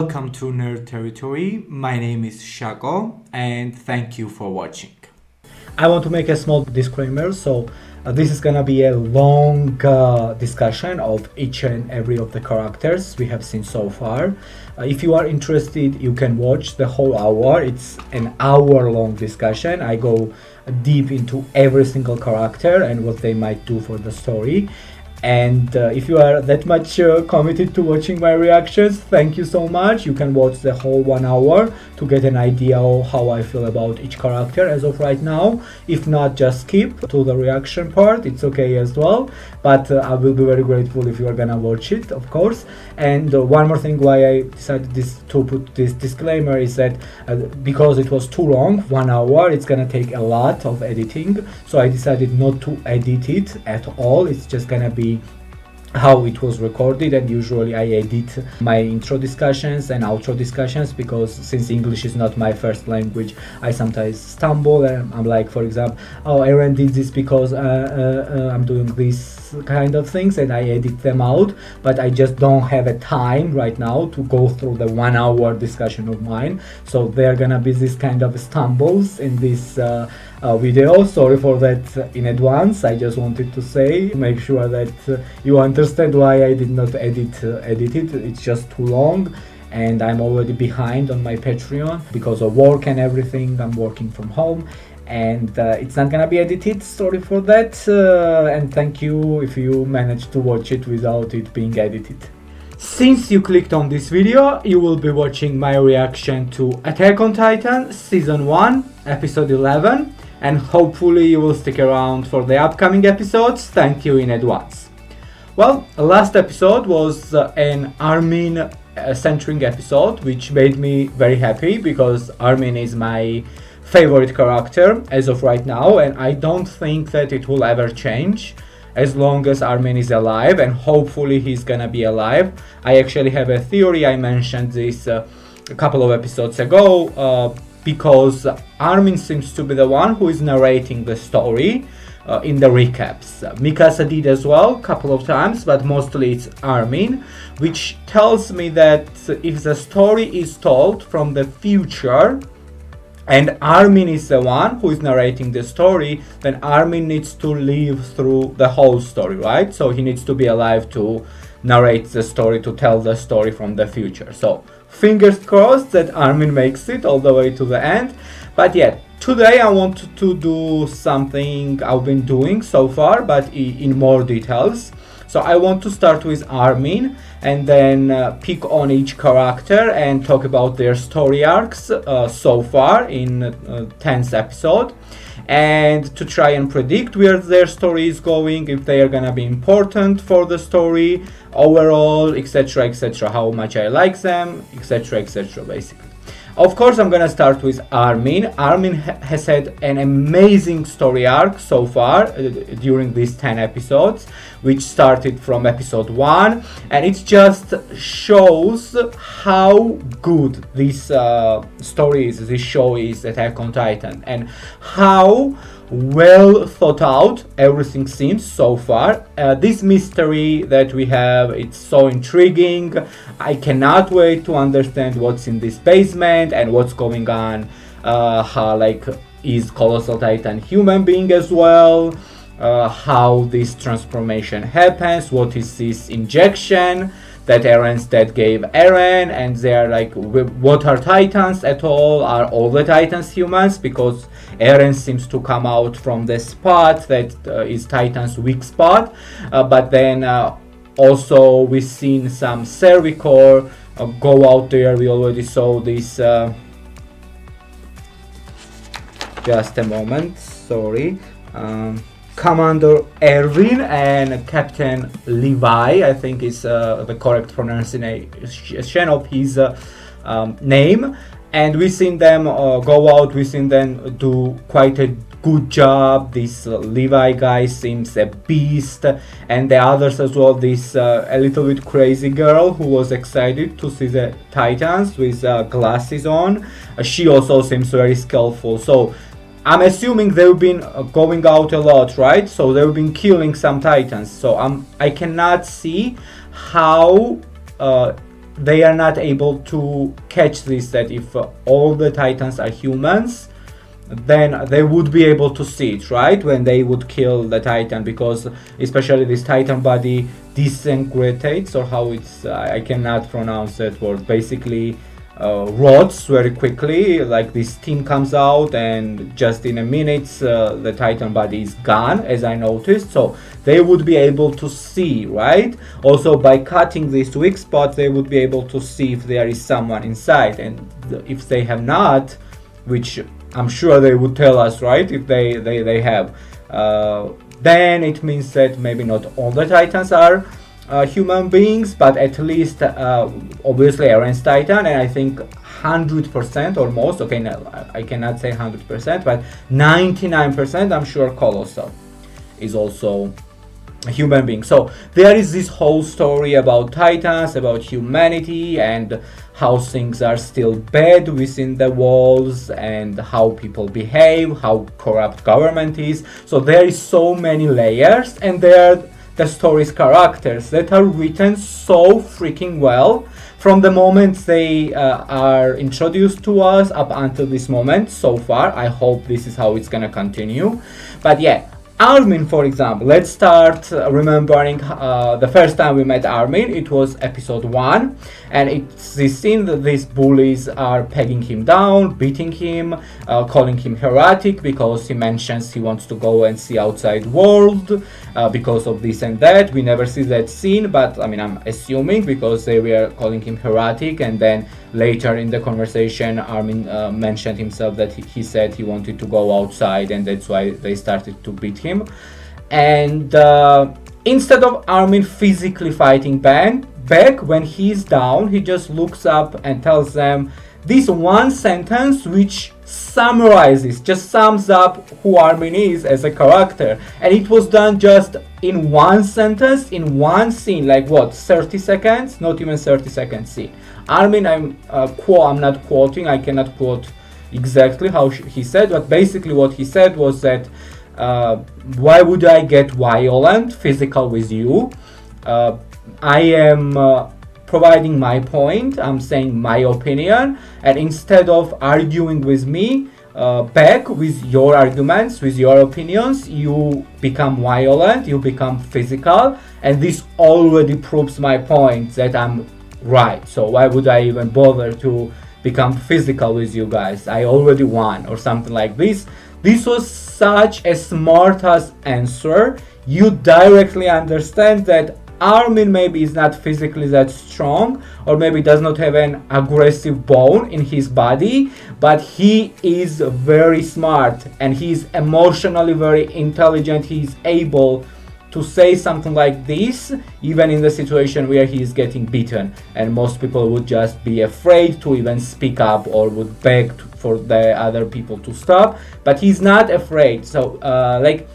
Welcome to Nerd Territory. My name is Shako and thank you for watching. I want to make a small disclaimer. This is gonna be a long discussion of each and every of the characters we have seen so far. If you are interested, you can watch the whole hour. It's an hour-long discussion. I go deep into every single character and what they might do for the story. And if you are that much committed to watching my reactions, thank you so much. You can watch the whole 1 hour to get an idea of how I feel about each character as of right now. If not, just skip to the reaction part. It's okay as well. But I will be very grateful if you are gonna watch it, of course. And one more thing why I decided to put this disclaimer is that because it was too long, 1 hour, it's gonna take a lot of editing. So I decided not to edit it at all. It's just gonna be how it was recorded, and usually I edit my intro discussions and outro discussions because since English is not my first language, I sometimes stumble and I'm like, for example, oh, Aaron did this because I'm doing these kind of things, and I edit them out, but I just don't have a time right now to go through the 1 hour discussion of mine. So there are gonna be this kind of stumbles in this video. Sorry for that in advance. I just wanted to say, make sure that you understand why I did not edit it. It's just too long and I'm already behind on my Patreon because of work and everything. I'm working from home and it's not gonna be edited. Sorry for that, and thank you if you managed to watch it without it being edited. Since you clicked on this video, you will be watching my reaction to Attack on Titan Season 1, Episode 11, and hopefully you will stick around for the upcoming episodes. Thank you in advance. Well, last episode was an Armin centering episode, which made me very happy because Armin is my favorite character as of right now, and I don't think that it will ever change as long as Armin is alive, and hopefully he's gonna be alive. I actually have a theory. I mentioned this a couple of episodes ago because Armin seems to be the one who is narrating the story in the recaps. Mikasa did as well a couple of times, but mostly it's Armin, which tells me that if the story is told from the future and Armin is the one who is narrating the story, then Armin needs to live through the whole story, right? So he needs to be alive to narrate the story, to tell the story from the future. So fingers crossed that Armin makes it all the way to the end. But yeah, today I want to do something I've been doing so far, but in more details. So I want to start with Armin and then pick on each character and talk about their story arcs so far in 10th episode, and to try and predict where their story is going, if they are gonna be important for the story overall, etc, etc, how much I like them, etc, etc, basically. Of course, I'm gonna start with Armin. Armin has had an amazing story arc so far during these 10 episodes, which started from episode 1, and it just shows how good this story is, this show is, Attack on Titan, and how well thought out everything seems so far. This mystery that we have, it's so intriguing. I cannot wait to understand what's in this basement and what's going on. How, like, is Colossal Titan human being as well? How this transformation happens? What is this injection that Eren's dad gave Eren? And they're like, what are Titans at all? Are all the Titans humans? Because Eren seems to come out from the spot that is Titan's weak spot. But then also we've seen some Servicor go out there. We already saw this. Just a moment, sorry. Commander Erwin and Captain Levi, I think is the correct pronunciation of his name. And we've seen them go out, we've seen them do quite a good job. This Levi guy seems a beast, and the others as well. This a little bit crazy girl who was excited to see the Titans with glasses on. She also seems very skillful. So I'm assuming they've been going out a lot, right? So they've been killing some Titans. So I cannot see how they are not able to catch this, that if all the Titans are humans, then they would be able to see it, right? When they would kill the Titan, because especially this Titan body disintegrates, or how it's, I cannot pronounce that word, basically rots very quickly. Like this steam comes out, and just in a minute the Titan body is gone, as I noticed. So they would be able to see, right? Also, by cutting these weak spots, they would be able to see if there is someone inside, and if they have not, which I'm sure they would tell us, right? If they have, then it means that maybe not all the Titans are human beings, but at least obviously Eren's Titan, and I think 100% or most, okay, no, I cannot say 100%, but 99% I'm sure Colossal is also a human being. So there is this whole story about Titans, about humanity, and how things are still bad within the walls, and how people behave, how corrupt government is. So there is so many layers, and there are the story's characters that are written so freaking well from the moment they are introduced to us up until this moment so far. I hope this is how it's gonna continue. But yeah, Armin, for example, let's start remembering the first time we met Armin. It was episode 1, and it's this scene that these bullies are pegging him down, beating him, calling him heretic because he mentions he wants to go and see outside world because of this and that. We never see that scene, but I mean, I'm assuming because they were calling him heretic, and then later in the conversation Armin mentioned himself that he said he wanted to go outside, and that's why they started to beat him. And instead of Armin physically fighting back, when he's down, he just looks up and tells them this one sentence which summarizes, just sums up who Armin is as a character. And it was done just in one sentence, in one scene, like what, 30 seconds? Not even 30 seconds scene. Armin, I'm not quoting, I cannot quote exactly how he said, but basically what he said was that why would I get violent, physical with you? I am providing my point, I'm saying my opinion, and instead of arguing with me back with your arguments, with your opinions, you become violent, you become physical, and this already proves my point that I'm right. So why would I even bother to become physical with you guys? I already won, or something like this. This was such a smart ass answer. You directly understand that Armin maybe is not physically that strong, or maybe does not have an aggressive bone in his body, but he is very smart, and he's emotionally very intelligent. He's able to say something like this even in the situation where he is getting beaten, and most people would just be afraid to even speak up or would beg for the other people to stop, but he's not afraid. So like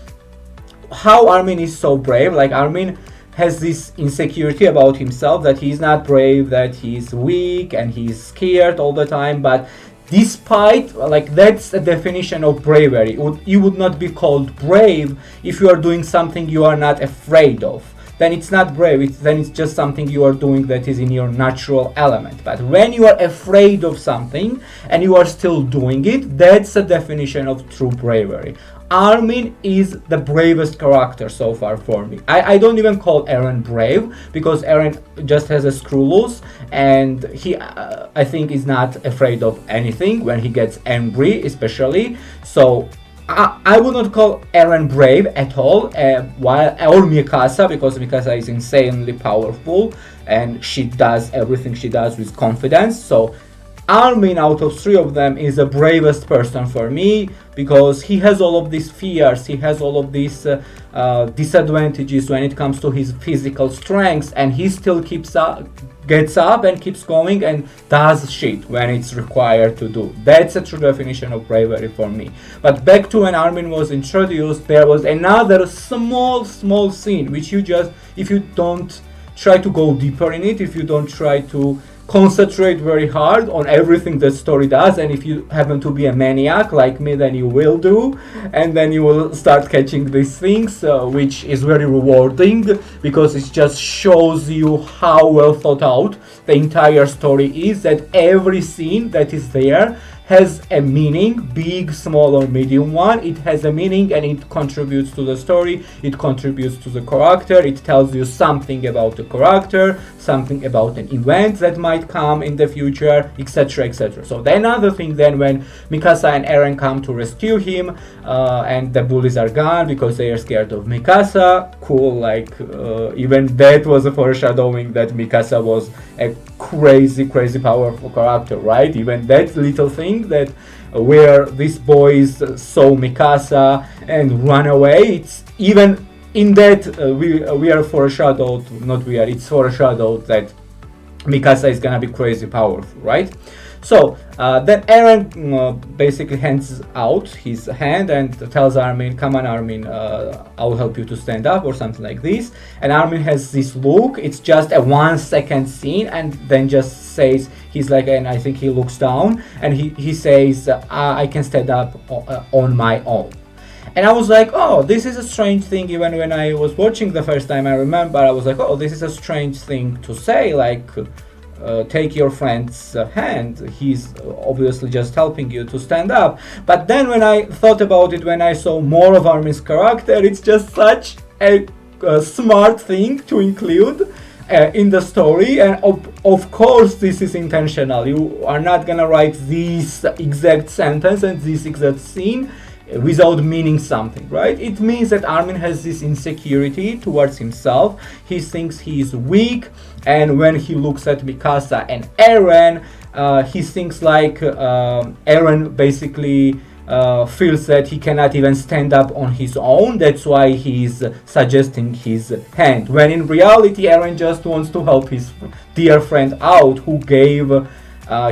how Armin is so brave, like Armin has this insecurity about himself that he's not brave, that he's weak and he's scared all the time, but despite, like, that's a definition of bravery. You would not be called brave if you are doing something you are not afraid of. Then it's not brave, then it's just something you are doing that is in your natural element. But when you are afraid of something and you are still doing it, that's a definition of true bravery. Armin is the bravest character so far for me. I don't even call Eren brave, because Eren just has a screw loose, and he I think is not afraid of anything when he gets angry, especially. So I would not call Eren brave at all, or Mikasa, because Mikasa is insanely powerful and she does everything she does with confidence. So Armin, out of three of them, is the bravest person for me, because he has all of these fears, he has all of these disadvantages when it comes to his physical strengths, and he still gets up and keeps going and does shit when it's required to do. That's a true definition of bravery for me. But back to when Armin was introduced, there was another small scene which you just, if you don't try to go deeper in it, if you don't try to concentrate very hard on everything the story does, and if you happen to be a maniac like me, then you will do, and then you will start catching these things, which is very rewarding because it just shows you how well thought out the entire story is, that every scene that is there has a meaning, big, small, or medium one. It has a meaning and it contributes to the story, it contributes to the character, it tells you something about the character, something about an event that might come in the future, etc., etc. So then another thing then, when Mikasa and Eren come to rescue him, and the bullies are gone because they are scared of Mikasa, cool, like even that was a foreshadowing that Mikasa was a crazy powerful character, right? Even that little thing that where these boys saw Mikasa and run away, it's even in that we are foreshadowed, it's foreshadowed that Mikasa is gonna be crazy powerful, right? So then Eren basically hands out his hand and tells Armin, come on Armin, I'll help you to stand up, or something like this. And Armin has this look, it's just a 1 second scene, and then just says, he's like, and I think he looks down and he says, I can stand up on my own. And I was like, oh, this is a strange thing. Even when I was watching the first time, I remember I was like, oh, this is a strange thing to say, like, take your friend's hand, he's obviously just helping you to stand up. But then when I thought about it, when I saw more of Armin's character, it's just such a smart thing to include in the story, and of course this is intentional. You are not gonna write this exact sentence and this exact scene without meaning something, right? It means that Armin has this insecurity towards himself. He thinks he is weak, and when he looks at Mikasa and Eren, he thinks like Eren basically feels that he cannot even stand up on his own. That's why he's suggesting his hand, when in reality Eren just wants to help his dear friend out, who gave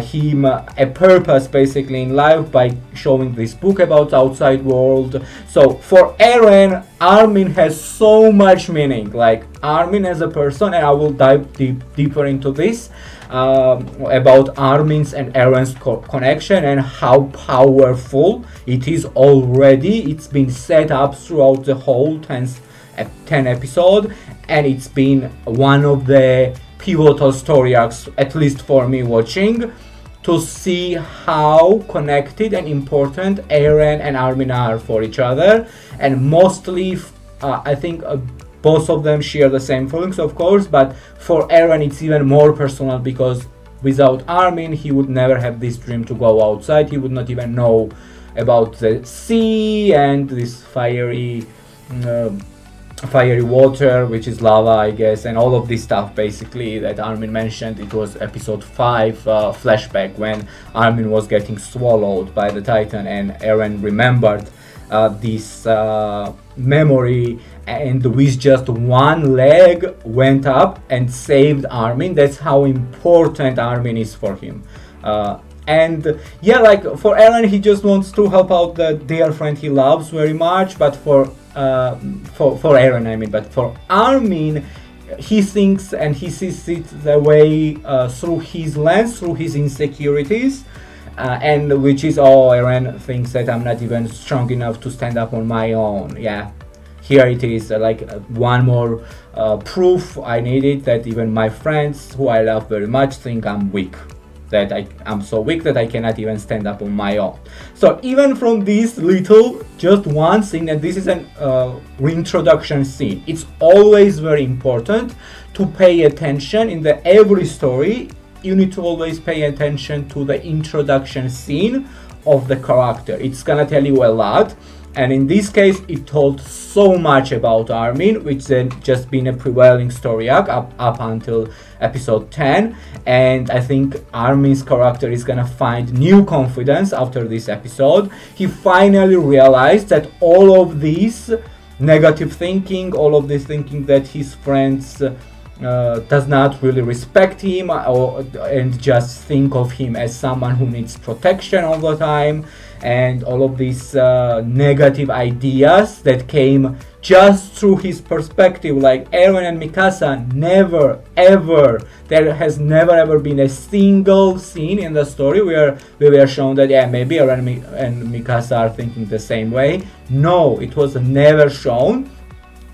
him a purpose basically in life by showing this book about the outside world. So for Eren, Armin has so much meaning, like Armin as a person, and I will dive deeper into this about Armin's and Eren's connection and how powerful it is already. It's been set up throughout the whole 10 episode, and it's been one of the pivotal story arcs, at least for me watching, to see how connected and important Eren and Armin are for each other. And mostly I think both of them share the same feelings, of course, but for Eren it's even more personal, because without Armin he would never have this dream to go outside. He would not even know about the sea and this fiery water, which is lava, I guess, and all of this stuff basically that Armin mentioned. It was episode 5 flashback, when Armin was getting swallowed by the Titan and Eren remembered this memory, and with just one leg went up and saved Armin. That's how important Armin is for him. And yeah, like for Eren, he just wants to help out the dear friend he loves very much, but for Eren, I mean, but for Armin, he thinks and he sees it the way through his lens, through his insecurities, and which is, oh, Eren thinks that I'm not even strong enough to stand up on my own. Yeah, here it is, like one more proof I needed that even my friends, who I love very much, think I'm weak. That I'm so weak that I cannot even stand up on my own. So even from this little, just one scene, and this is an reintroduction scene, it's always very important to pay attention in every story. You need to always pay attention to the introduction scene of the character. It's gonna tell you a lot. And in this case, it told so much about Armin, which then just been a prevailing story arc up until episode 10. And I think Armin's character is gonna find new confidence after this episode. He finally realized that all of this negative thinking, all of this thinking that his friends does not really respect him, and just think of him as someone who needs protection all the time, and all of these negative ideas that came just through his perspective. Like Eren and Mikasa never ever, there has never ever been a single scene in the story where we were shown that yeah, maybe Eren and Mikasa are thinking the same way. No, it was never shown.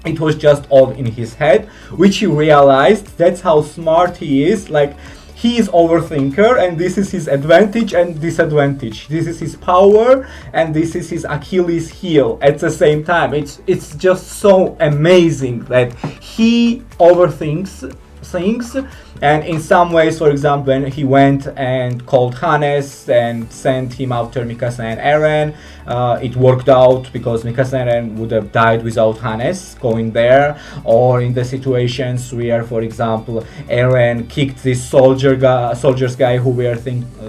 It was just all in his head, which he realized. That's how smart he is. Like, he is overthinker, and this is his advantage and disadvantage. This is his power, and this is his Achilles heel at the same time. It's just so amazing that he overthinks things. And in some ways, for example, when he went and called Hannes and sent him after Mikasa and Eren, it worked out because Mikasa and Eren would have died without Hannes going there. Or in the situations where, for example, Eren kicked this soldiers guy who were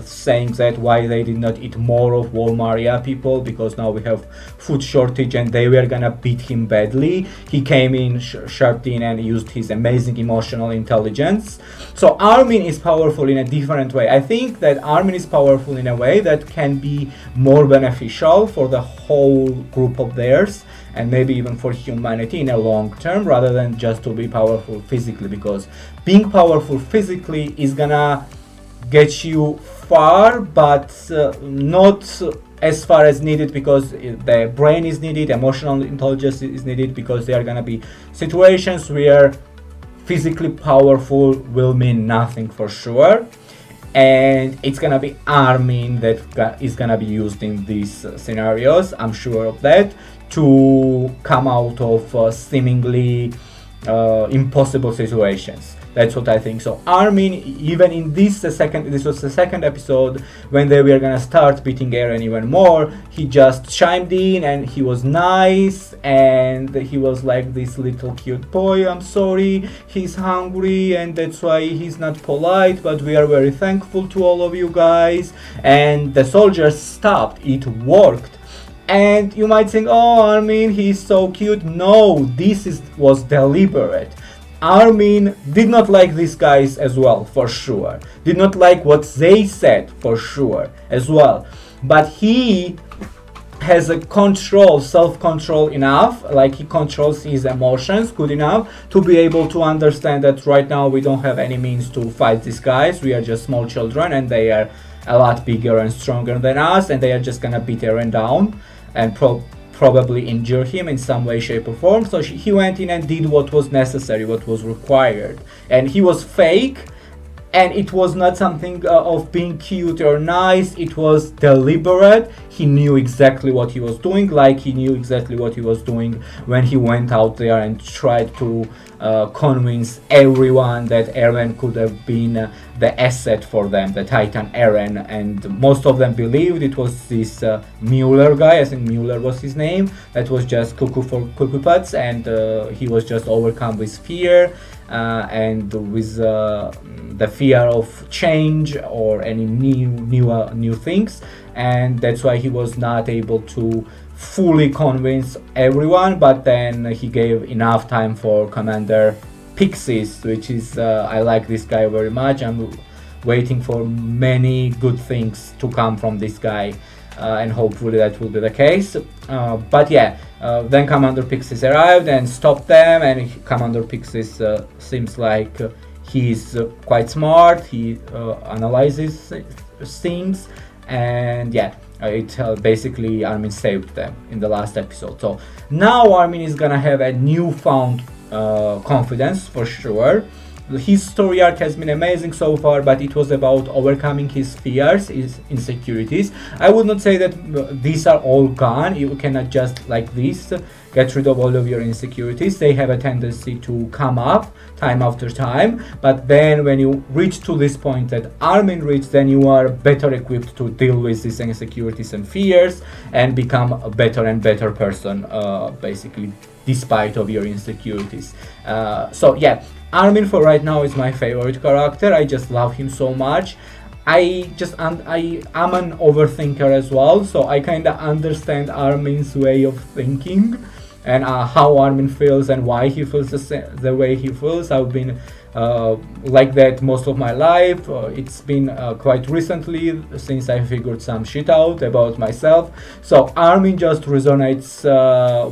saying that why they did not eat more of Walmaria people because now we have food shortage and they were gonna beat him badly. He came in, sharped in, and used his amazing emotional intelligence. So Armin is powerful in a different way. I think that Armin is powerful in a way that can be more beneficial for the whole group of theirs, and maybe even for humanity in a long term, rather than just to be powerful physically, because being powerful physically is gonna get you far, but not as far as needed, because the brain is needed, emotional intelligence is needed, because there are gonna be situations where physically powerful will mean nothing for sure, and it's gonna be Armin that is gonna be used in these scenarios, I'm sure of that, to come out of seemingly impossible situations. That's what I think. So Armin, even in this was the second episode when they were gonna start beating Eren even more, he just chimed in and he was nice, and he was like this little cute boy. I'm sorry, he's hungry and that's why he's not polite, but we are very thankful to all of you guys. And the soldiers stopped. It worked. And you might think, oh, Armin, he's so cute. No, was deliberate. Armin did not like these guys as well, for sure. Did not like what they said, for sure, as well. But he has a self-control enough, like he controls his emotions good enough to be able to understand that right now we don't have any means to fight these guys. We are just small children and they are a lot bigger and stronger than us, and they are just gonna beat Eren down and probably injure him in some way, shape or form. So he went in and did what was necessary, what was required. And he was fake, and it was not something of being cute or nice. It was deliberate. He knew exactly what he was doing, like he knew exactly what he was doing when he went out there and tried to convince everyone that Eren could have been the asset for them, the Titan Eren. And most of them believed it was this Mueller guy, I think Mueller was his name, that was just cuckoo for cuckoo puts, and he was just overcome with fear and with the fear of change or any new things, and that's why he was not able to fully convince everyone. But then he gave enough time for Commander Pixies, which is I like this guy very much. I'm waiting for many good things to come from this guy, and hopefully that will be the case. But yeah, then Commander Pixies arrived and stopped them, and Commander Pixies seems like he's quite smart. He analyzes things, and yeah, basically Armin saved them in the last episode. So now Armin is gonna have a newfound confidence for sure. His story arc has been amazing so far, but it was about overcoming his fears, his insecurities. I would not say that these are all gone. You cannot just like this get rid of all of your insecurities. They have a tendency to come up time after time, but then when you reach to this point that Armin reached, then you are better equipped to deal with these insecurities and fears and become a better and better person, basically, despite of your insecurities. So yeah, Armin for right now is my favorite character. I just love him so much. I am an overthinker as well, so I kind of understand Armin's way of thinking and how Armin feels and why he feels the way he feels. I've been like that most of my life. It's been quite recently since I figured some shit out about myself. So Armin just resonates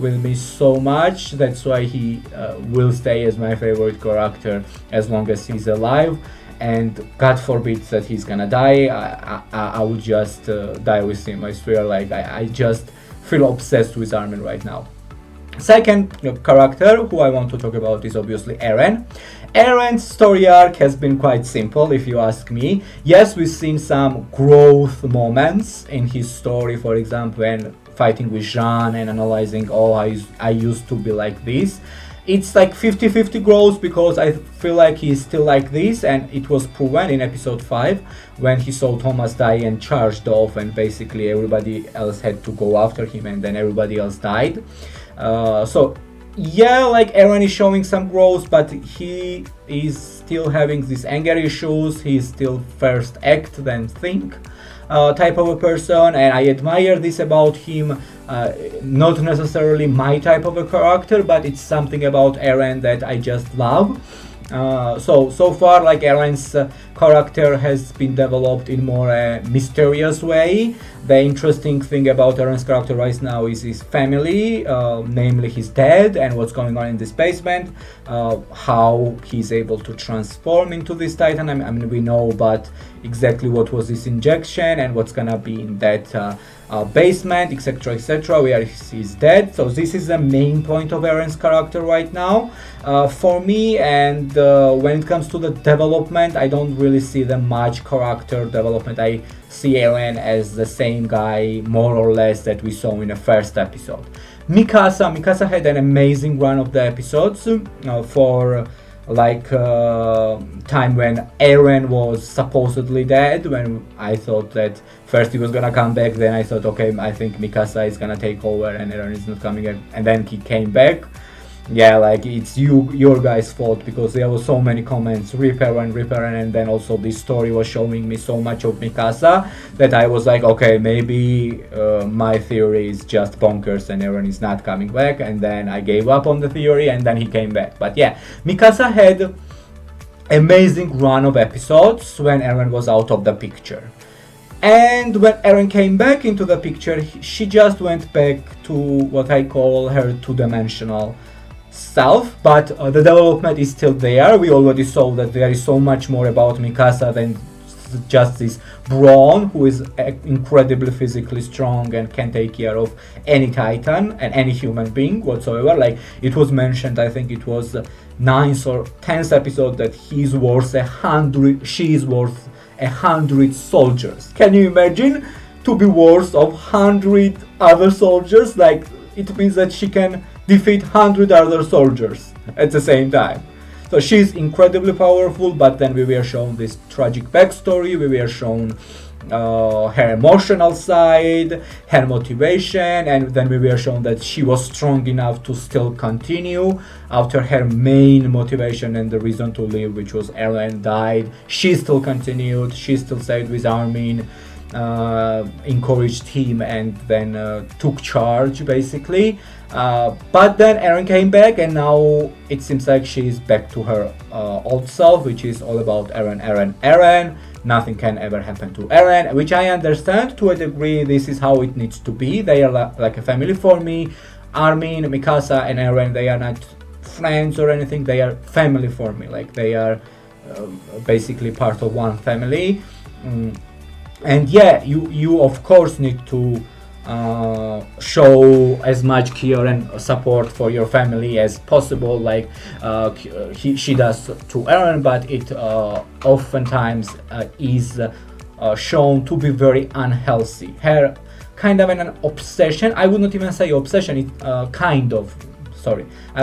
with me so much. That's why he will stay as my favorite character as long as he's alive. And God forbid that he's gonna die. I would just die with him. I swear, like I just feel obsessed with Armin right now. Second character who I want to talk about is obviously Eren. Eren's story arc has been quite simple, if you ask me. Yes, we've seen some growth moments in his story, for example, when fighting with Jean and analyzing, oh, I used to be like this. It's like 50-50 growth because I feel like he's still like this, and it was proven in episode 5 when he saw Thomas die and charged off, and basically everybody else had to go after him, and then everybody else died. So yeah, like Eren is showing some growth, but he is still having these anger issues. He's still first act then think type of a person, and I admire this about him. Not necessarily my type of a character, but it's something about Eren that I just love. So far, like Eren's character has been developed in more mysterious way. The interesting thing about Eren's character right now is his family, namely his dad, and what's going on in this basement, how he's able to transform into this Titan. I mean, we know, but exactly what was this injection and what's gonna be in that basement, etc., etc., where he's dead. So this is the main point of Eren's character right now for me. And when it comes to the development, I don't really see the much character development. I see Eren as the same guy more or less that we saw in the first episode. Mikasa had an amazing run of the episodes for like time when Eren was supposedly dead, when I thought that first he was gonna come back, then I thought, okay, I think Mikasa is gonna take over and Eren is not coming, and then he came back. Yeah, like it's your guys' fault, because there were so many comments, rip Eren, and then also this story was showing me so much of Mikasa that I was like, okay, maybe my theory is just bonkers and Eren is not coming back, and then I gave up on the theory and then he came back. But yeah, Mikasa had amazing run of episodes when Eren was out of the picture. And when Eren came back into the picture, she just went back to what I call her two-dimensional self, but the development is still there. We already saw that there is so much more about Mikasa than just this Brawn, who is incredibly physically strong and can take care of any Titan and any human being whatsoever. Like it was mentioned, I think it was 9th or 10th episode, that she's worth 100 soldiers. Can you imagine to be worth of 100 other soldiers? Like it means that she can defeat 100 other soldiers at the same time. So she's incredibly powerful, but then we were shown this tragic backstory, we were shown her emotional side, her motivation, and then we were shown that she was strong enough to still continue after her main motivation and the reason to live, which was Eren, died. She still continued, she still stayed with Armin, encouraged him, and then took charge basically. But then Eren came back, and now it seems like she's back to her old self, which is all about Eren. Nothing can ever happen to Eren, which I understand to a degree. This is how it needs to be. They are like a family for me. Armin, Mikasa, and Eren, they are not friends or anything. They are family for me. Like they are basically part of one family. And yeah, you of course need to show as much care and support for your family as possible, like she does to Eren, but it oftentimes is shown to be very unhealthy. Her kind of an obsession, I would not even say obsession, it I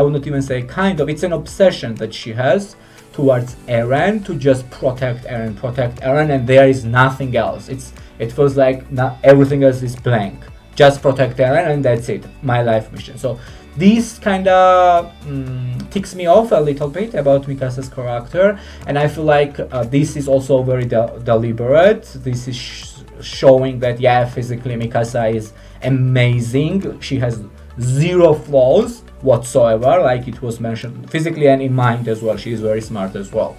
would not even say kind of, it's an obsession that she has towards Eren, to just protect Eren, and there is nothing else. It feels like not everything else is blank. Just protect Eren and that's it, my life mission. So this kind of ticks me off a little bit about Mikasa's character, and I feel like this is also very deliberate. This is showing that yeah, physically Mikasa is amazing. She has zero flaws whatsoever, like it was mentioned, physically and in mind as well. She is very smart as well.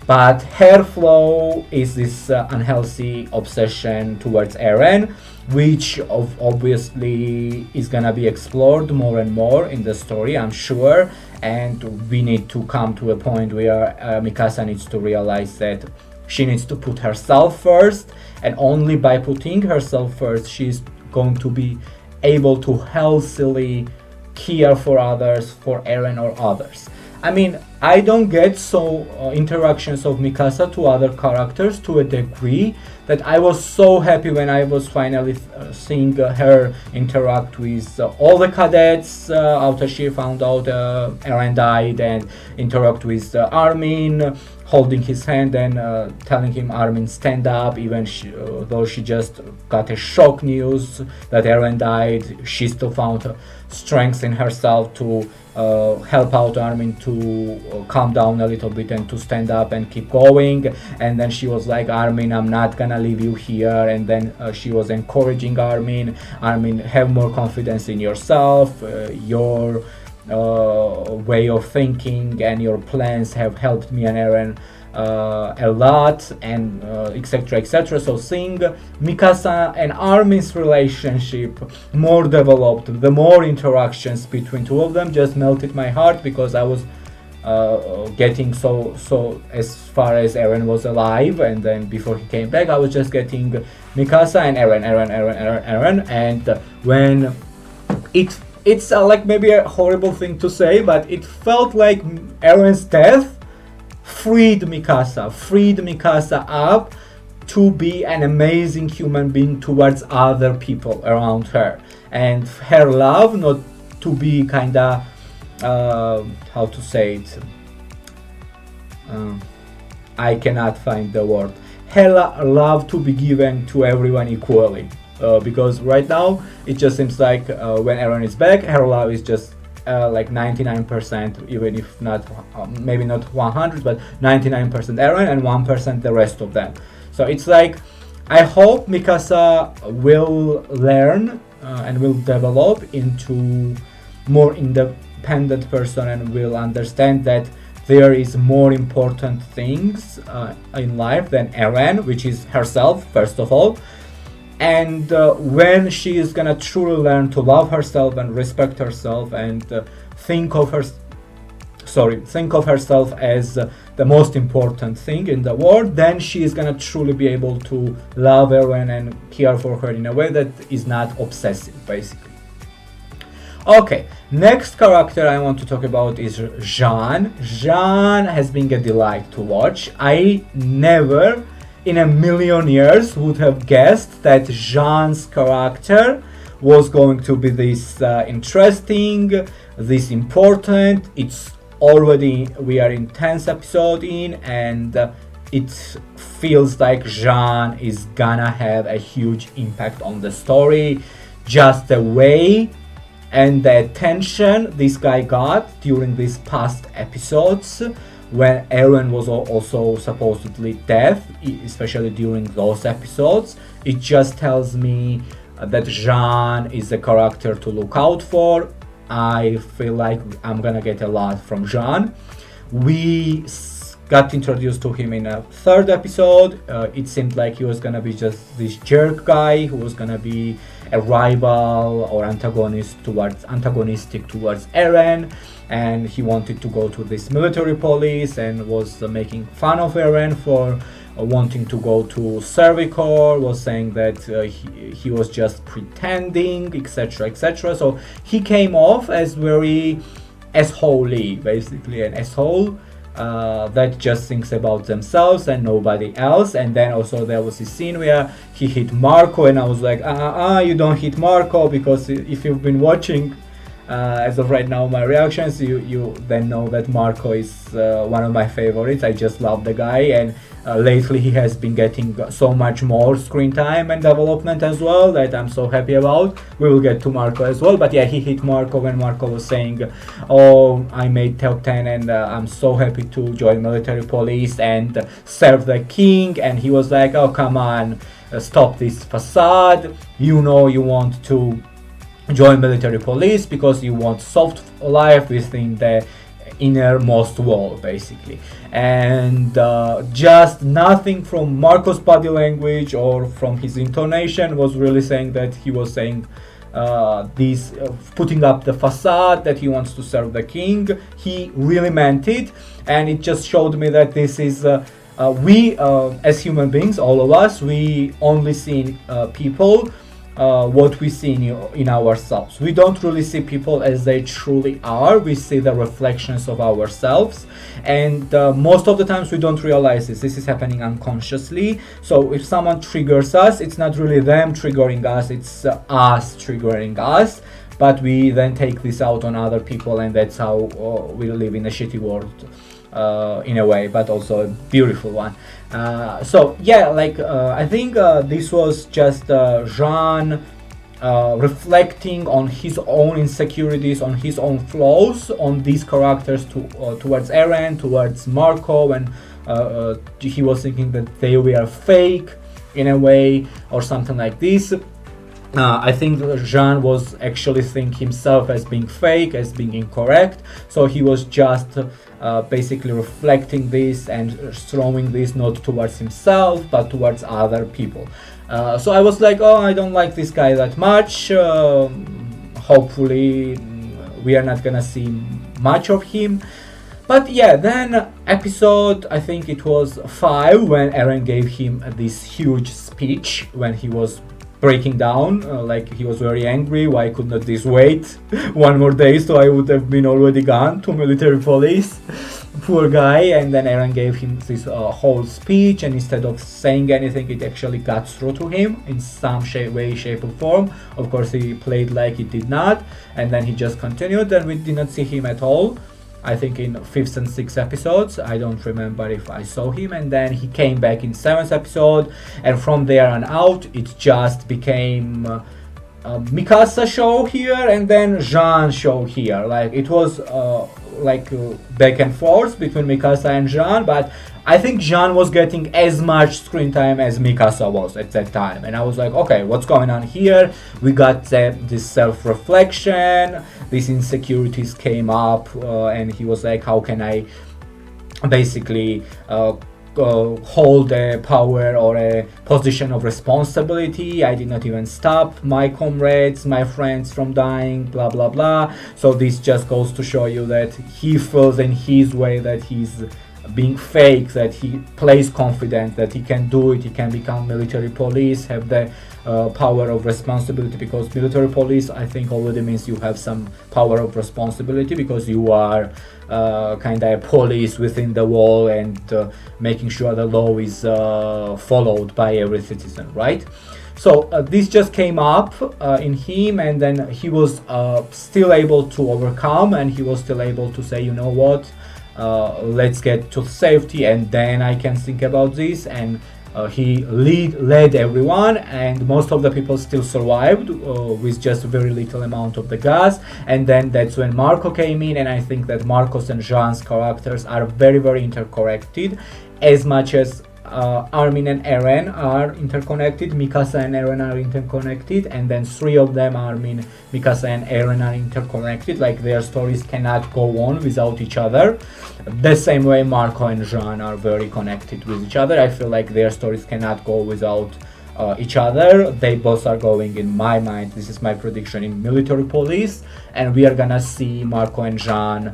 But her flow is this unhealthy obsession towards Eren, which obviously is gonna be explored more and more in the story, I'm sure. And we need to come to a point where Mikasa needs to realize that she needs to put herself first, and only by putting herself first, she's going to be able to healthily care for others, for Eren or others. I mean, I don't get so interactions of Mikasa to other characters to a degree that I was so happy when I was finally seeing her interact with all the cadets after she found out Eren died, and interact with Armin, holding his hand and telling him, Armin, stand up, even though she just got a shock news that Eren died, she still found strength in herself to help out Armin to calm down a little bit and to stand up and keep going. And then she was like, Armin, I'm not gonna leave you here. And then she was encouraging Armin, have more confidence in yourself, your way of thinking and your plans have helped me and Eren a lot, and etc, etc. So seeing Mikasa and Armin's relationship more developed, the more interactions between two of them just melted my heart, because I was getting so as far as Eren was alive, and then before he came back I was just getting Mikasa and Eren, and when it's like maybe a horrible thing to say, but it felt like Eren's death freed Mikasa up to be an amazing human being towards other people around her, and her love not to be kinda how to say it, I cannot find the word, her love to be given to everyone equally, because right now it just seems like when Eren is back, her love is just like 99%, even if not maybe not 100, but 99% Eren and 1% the rest of them. So it's like, I hope Mikasa will learn and will develop into more independent person, and will understand that there is more important things in life than Eren, which is herself first of all. And when she is gonna truly learn to love herself and respect herself, and think of herself as the most important thing in the world, then she is gonna truly be able to love Eren and care for her in a way that is not obsessive, basically. Okay, next character I want to talk about is Jean. Jean has been a delight to watch. I never in a million years would have guessed that Jean's character was going to be this interesting, this important. It's already, we are in 10th episode in, and it feels like Jean is gonna have a huge impact on the story. Just the way and the attention this guy got during these past episodes, when Eren was also supposedly dead, especially during those episodes, it just tells me that Jean is a character to look out for. I feel like I'm gonna get a lot from Jean. We got introduced to him in a third episode. It seemed like he was gonna be just this jerk guy who was gonna be a rival or antagonistic towards Eren, and he wanted to go to this military police and was making fun of Eren for wanting to go to Servicor, was saying that he was just pretending, etc, etc. So he came off as very assholey, basically an asshole that just thinks about themselves and nobody else. And then also there was this scene where he hit Marco, and I was like, you don't hit Marco, because if you've been watching as of right now my reactions, you then know that Marco is one of my favorites. I just love the guy, and lately he has been getting so much more screen time and development as well that I'm so happy about. We will get to Marco as well, but yeah, he hit Marco when Marco was saying, oh, I made top 10 and I'm so happy to join military police and serve the king. And he was like, oh, come on, stop this facade, you know you want to join military police because you want soft life within the innermost wall, basically. And just nothing from Marco's body language or from his intonation was really saying that he was saying this putting up the facade that he wants to serve the king. He really meant it, and it just showed me that this is we as human beings, all of us, we only see people what we see in ourselves. We don't really see people as they truly are. We see the reflections of ourselves, and most of the times we don't realize this. This is happening unconsciously. So if someone triggers us, it's not really them triggering us, it's us triggering us, but we then take this out on other people, and that's how we live in a shitty world. In a way, but also a beautiful one. So yeah, like I think this was just Jean reflecting on his own insecurities, on his own flaws, on these characters towards Eren, towards Marco, and he was thinking that they were fake in a way or something like this. I think Jean was actually seeing himself as being fake, as being incorrect, so he was just basically reflecting this and throwing this not towards himself but towards other people. So I was like, oh, I don't like this guy that much. Hopefully we are not gonna see much of him. But yeah, then episode, I think it was 5, when Eren gave him this huge speech when he was breaking down, like he was very angry. Why could not this wait one more day, so I would have been already gone to military police. Poor guy. And then Eren gave him this whole speech, and instead of saying anything, it actually got through to him in some way, shape or form. Of course he played like it did not, and then he just continued, and we did not see him at all. I think in 5th and 6th episodes. I don't remember if I saw him. And then he came back in 7th episode, and from there on out it just became Mikasa show here and then Jean show here. Like it was back and forth between Mikasa and Jean, but I think Jean was getting as much screen time as Mikasa was at that time, and I was like, okay, what's going on here? We got this self-reflection, these insecurities came up, and he was like, how can I basically hold a power or a position of responsibility? I did not even stop my comrades, my friends from dying, blah blah blah. So this just goes to show you that he feels in his way that he's being fake, that he plays confident, that he can do it, he can become military police, have the power of responsibility, because military police, I think, already means you have some power of responsibility, because you are kind of a police within the wall and making sure the law is followed by every citizen, right? So this just came up in him, and then he was still able to overcome, and he was still able to say, you know what, let's get to safety and then I can think about this. And he led everyone, and most of the people still survived with just a very little amount of the gas. And then that's when Marco came in, and I think that Marcos and Jean's characters are very, very interconnected, as much as Armin and Eren are interconnected, Mikasa and Eren are interconnected, and then three of them, Armin, Mikasa and Eren, are interconnected. Like their stories cannot go on without each other. The same way Marco and Jean are very connected with each other. I feel like their stories cannot go without each other. They both are going, in my mind, this is my prediction, in military police, and we are gonna see Marco and Jean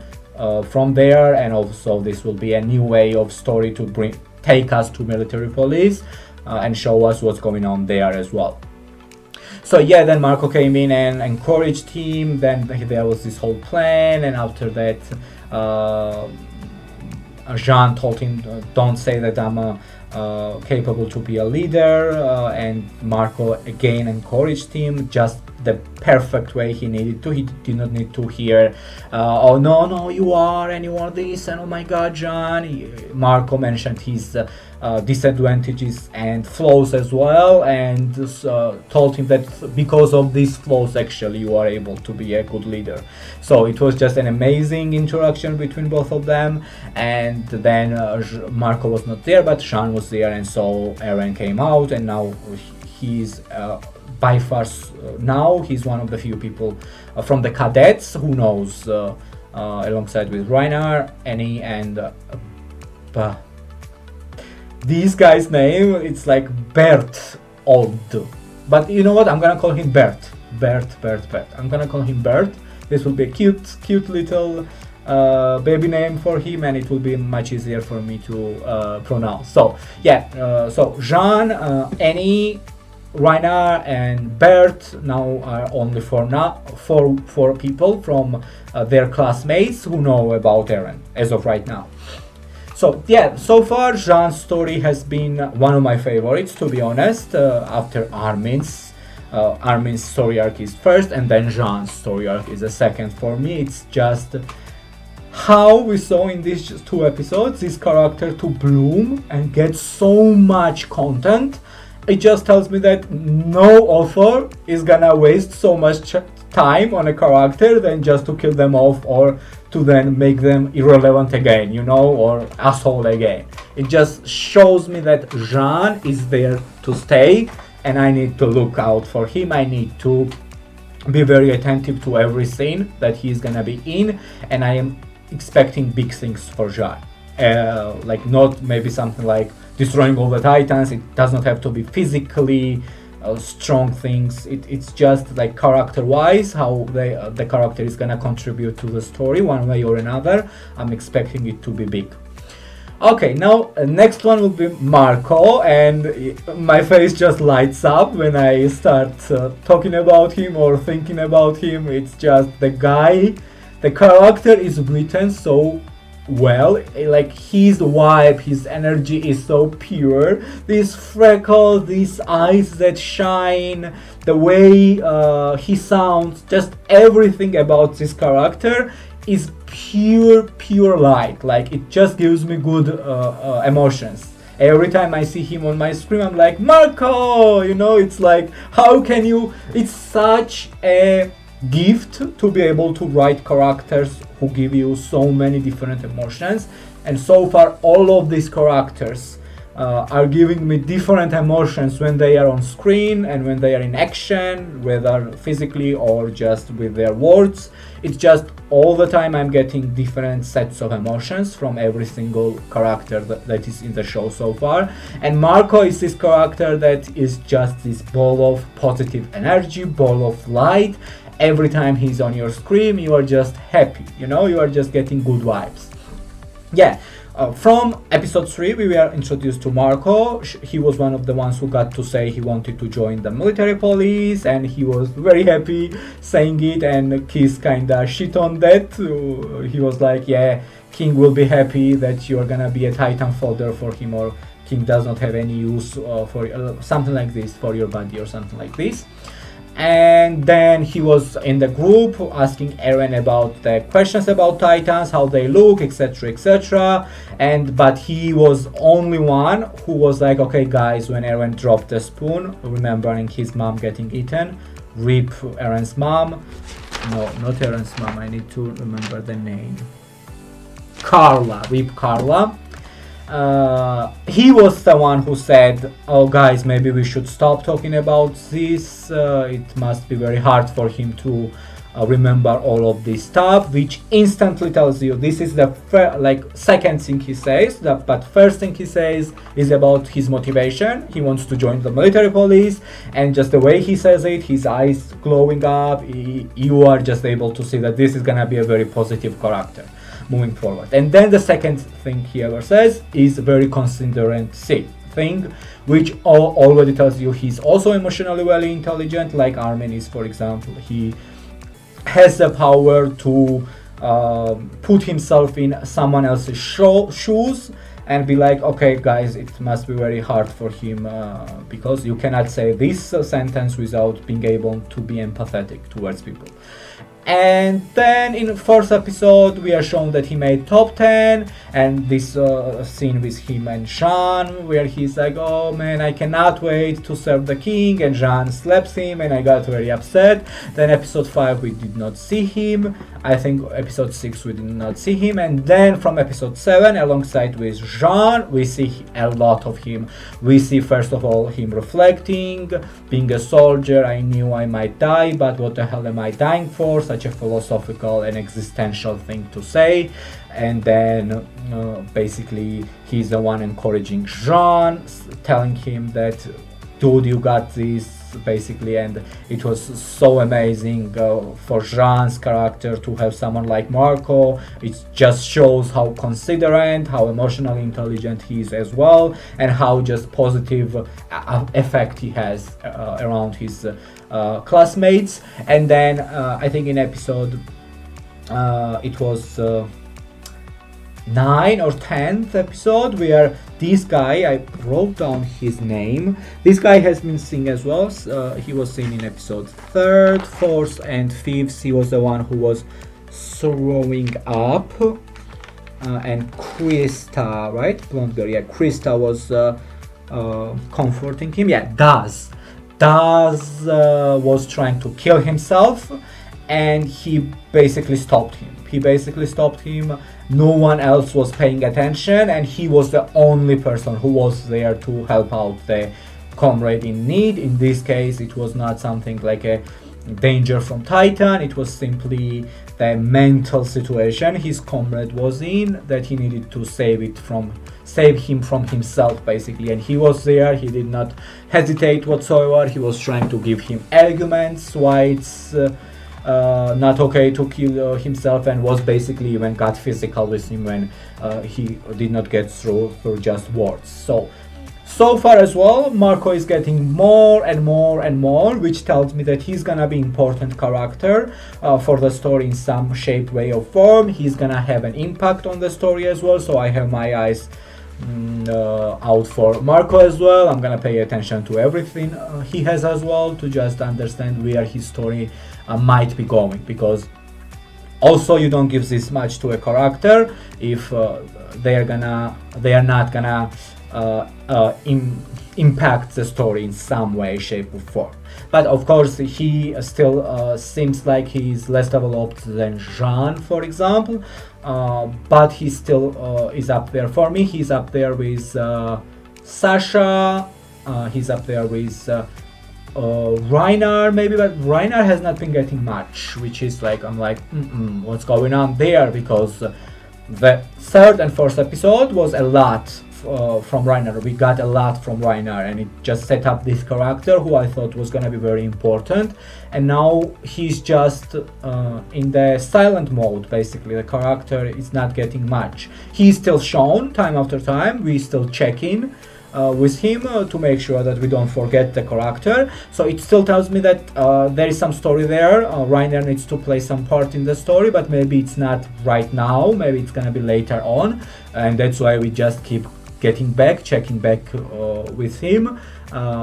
from there. And also this will be a new way of story to take us to military police and show us what's going on there as well. So yeah, then Marco came in and encouraged him. Then there was this whole plan, and after that Jean told him, don't say that I'm capable to be a leader, and Marco again encouraged him, just the perfect way he needed to. He did not need to hear, oh no, you are, and you are this, and oh my god, Jean. Marco mentioned his disadvantages and flaws as well, and told him that because of these flaws actually you are able to be a good leader. So it was just an amazing interaction between both of them. And then Marco was not there, but Jean was there, and so Eren came out, and now he's by far now he's one of the few people from the cadets who knows, alongside with Rainer, Annie, and this guy's name, it's like Bert Old. But you know what? I'm gonna call him Bert. Bert. I'm gonna call him Bert. This will be a cute little baby name for him, and it will be much easier for me to pronounce. So yeah, so Jean, Annie, Rainer, and Bert now are only four people from their classmates who know about Eren as of right now. So yeah, so far Jean's story has been one of my favorites, to be honest. After Armin's story arc is first, and then Jean's story arc is the second. For me, it's just how we saw in these 2 episodes this character to bloom and get so much content. It just tells me that no author is gonna waste so much time on a character than just to kill them off or to then make them irrelevant again, you know, or asshole again. It just shows me that Jean is there to stay, and I need to look out for him. I need to be very attentive to every scene that he's gonna be in, and I am expecting big things for Jean. Like not maybe something like destroying all the Titans. It does not have to be physically strong things. It's just like character-wise, how the character is gonna contribute to the story one way or another. I'm expecting it to be big. Okay, now next one will be Marco, and my face just lights up when I start talking about him or thinking about him. It's just the guy, the character is written so well, like his vibe, his energy is so pure. These freckles, these eyes that shine, the way he sounds, just everything about this character is pure light. Like it just gives me good emotions. Every time I see him on my screen, I'm like, Marco, you know, it's like, how can you, it's such a gift to be able to write characters who give you so many different emotions, and so far all of these characters are giving me different emotions when they are on screen and when they are in action, whether physically or just with their words. It's just all the time I'm getting different sets of emotions from every single character that is in the show so far. And Marco is this character that is just this ball of positive energy, ball of light. Every time he's on your screen, you are just happy, you know, you are just getting good vibes. Yeah, from episode 3, we were introduced to Marco. He was one of the ones who got to say he wanted to join the military police, and he was very happy saying it, and Kiss kinda shit on that. He was like, yeah, King will be happy that you're gonna be a Titan fodder for him, or King does not have any use for something like this, for your body or something like this. And then he was in the group asking Eren about the questions about Titans, how they look, etc. But he was only one who was like, okay guys, when Eren dropped the spoon, remembering his mom getting eaten, rip Eren's mom. No, not Eren's mom, I need to remember the name. Carla, rip Carla. He was the one who said, oh guys, maybe we should stop talking about this. It must be very hard for him to remember all of this stuff, which instantly tells you this is the second thing he says. But first thing he says is about his motivation. He wants to join the military police, and just the way he says it, his eyes glowing up, you are just able to see that this is gonna be a very positive character moving forward. And then the second thing he ever says is a very considerate thing, which already tells you he's also emotionally very intelligent, like Armin is, for example. He has the power to put himself in someone else's shoes and be like, okay guys, it must be very hard for him because you cannot say this sentence without being able to be empathetic towards people. And then in fourth episode we are shown that he made top 10, and this scene with him and Jean where he's like, oh man, I cannot wait to serve the king, and Jean slaps him and I got very upset. Then episode 5 we did not see him. I think episode 6 we did not see him, and then from episode 7 alongside with Jean we see a lot of him. We see first of all him reflecting, being a soldier, I knew I might die, but what the hell am I dying for? Such a philosophical and existential thing to say. And then basically he's the one encouraging Jean, telling him that dude, you got this, basically. And it was so amazing for Jean's character to have someone like Marco. It just shows how considerate, how emotionally intelligent he is as well, and how just positive effect he has around his classmates. And then I think in episode it was 9 or 10th episode where this guy, I wrote down his name, this guy has been seen as well. He was seen in episode 3rd, 4th and 5th. He was the one who was throwing up, and Krista, right, blonde girl, yeah, Krista was comforting him. Yeah, Daz was trying to kill himself, and he basically stopped him. No one else was paying attention, and he was the only person who was there to help out the comrade in need. In this case, it was not something like a danger from Titan, it was simply the mental situation his comrade was in, that he needed to save him from himself, basically. And he was there, he did not hesitate whatsoever. He was trying to give him arguments why it's not okay to kill himself, and was basically even got physical with him when he did not get through just words. So far as well, Marco is getting more and more, which tells me that he's gonna be important character for the story in some shape, way or form. He's gonna have an impact on the story as well, so I have my eyes out for Marco as well. I'm gonna pay attention to everything he has as well, to just understand where his story might be going, because also you don't give this much to a character if they are not gonna impact the story in some way, shape or form. But of course he still seems like he's less developed than Jean, for example, but he still is up there for me. He's up there with Sasha, he's up there with Reiner maybe, but Reiner has not been getting much, which is like, I'm like, what's going on there? Because the 3rd and 4th episode was a lot from Reiner. We got a lot from Reiner, and it just set up this character who I thought was gonna be very important, and now he's just in the silent mode. Basically the character is not getting much. He's still shown time after time, we still check in with him to make sure that we don't forget the character. So it still tells me that there is some story there. Reiner needs to play some part in the story, but maybe it's not right now, maybe it's gonna be later on, and that's why we just keep checking back with him,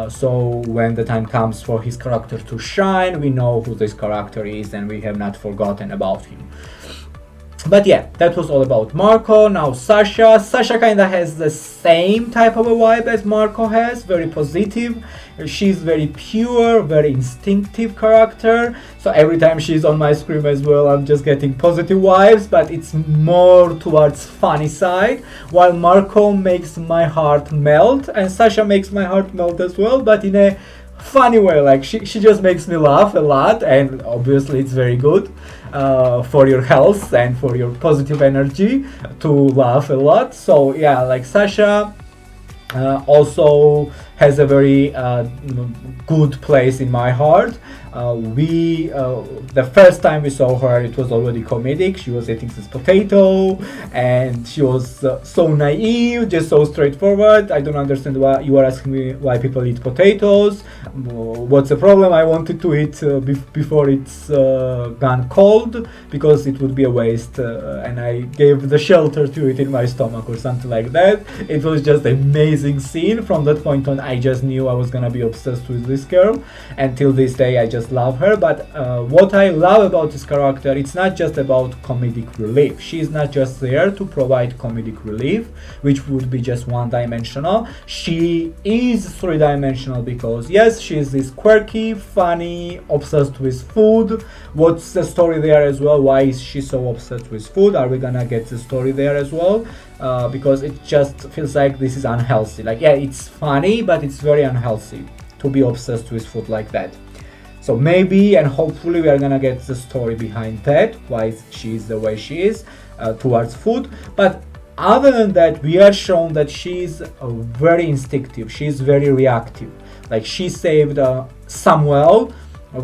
so when the time comes for his character to shine, we know who this character is and we have not forgotten about him. But yeah, that was all about Marco. Now Sasha kinda has the same type of a vibe as Marco has, very positive. She's very pure, very instinctive character, so every time she's on my screen as well, I'm just getting positive vibes, but it's more towards funny side, while Marco makes my heart melt, and Sasha makes my heart melt as well, but in a funny way. Like she just makes me laugh a lot, and obviously it's very good for your health and for your positive energy to laugh a lot. So yeah, like Sasha also has a very good place in my heart. The first time we saw her, it was already comedic. She was eating this potato, and she was so naive, just so straightforward. I don't understand why you are asking me why people eat potatoes. What's the problem? I wanted to eat before it's gone cold, because it would be a waste, and I gave the shelter to it in my stomach or something like that. It was just an amazing scene. From that point on, I just knew I was gonna be obsessed with this girl, and till this day I just love her. But what I love about this character, it's not just about comedic relief. She's not just there to provide comedic relief, which would be just one-dimensional. She is three-dimensional because yes, she is this quirky, funny, obsessed with food. What's the story there as well? Why is she so obsessed with food? Are we gonna get the story there as well? Because it just feels like this is unhealthy. Like, yeah, it's funny, but it's very unhealthy to be obsessed with food like that. So maybe and hopefully we are gonna get the story behind that, why she is the way she is towards food. But other than that, we are shown that she's very instinctive, she's very reactive. Like, she saved Samuel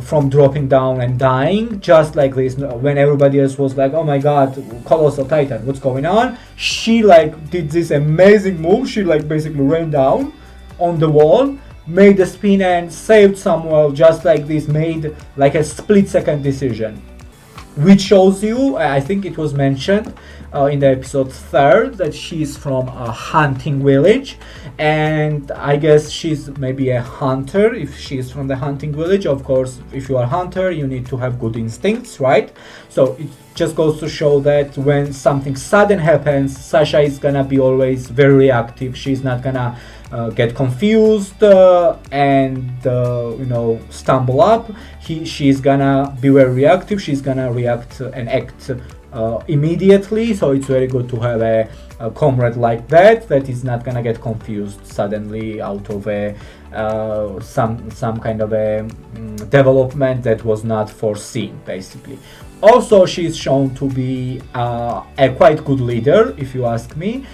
from dropping down and dying just like this, when everybody else was like, oh my god, colossal titan, what's going on? She like did this amazing move. She like basically ran down on the wall, made a spin and saved Samuel just like this, made like a split-second decision, which shows you, I think it was mentioned in the episode 3rd, that she's from a hunting village, and I guess she's maybe a hunter if she's from the hunting village. Of course, if you are a hunter, you need to have good instincts, right? So it just goes to show that when something sudden happens, Sasha is gonna be always very reactive. She's not gonna get confused and stumble up. She's gonna be very reactive. She's gonna react and act immediately. So it's very good to have a comrade like that is not gonna get confused suddenly out of some kind of a development that was not foreseen, basically. Also, she's shown to be a quite good leader, if you ask me,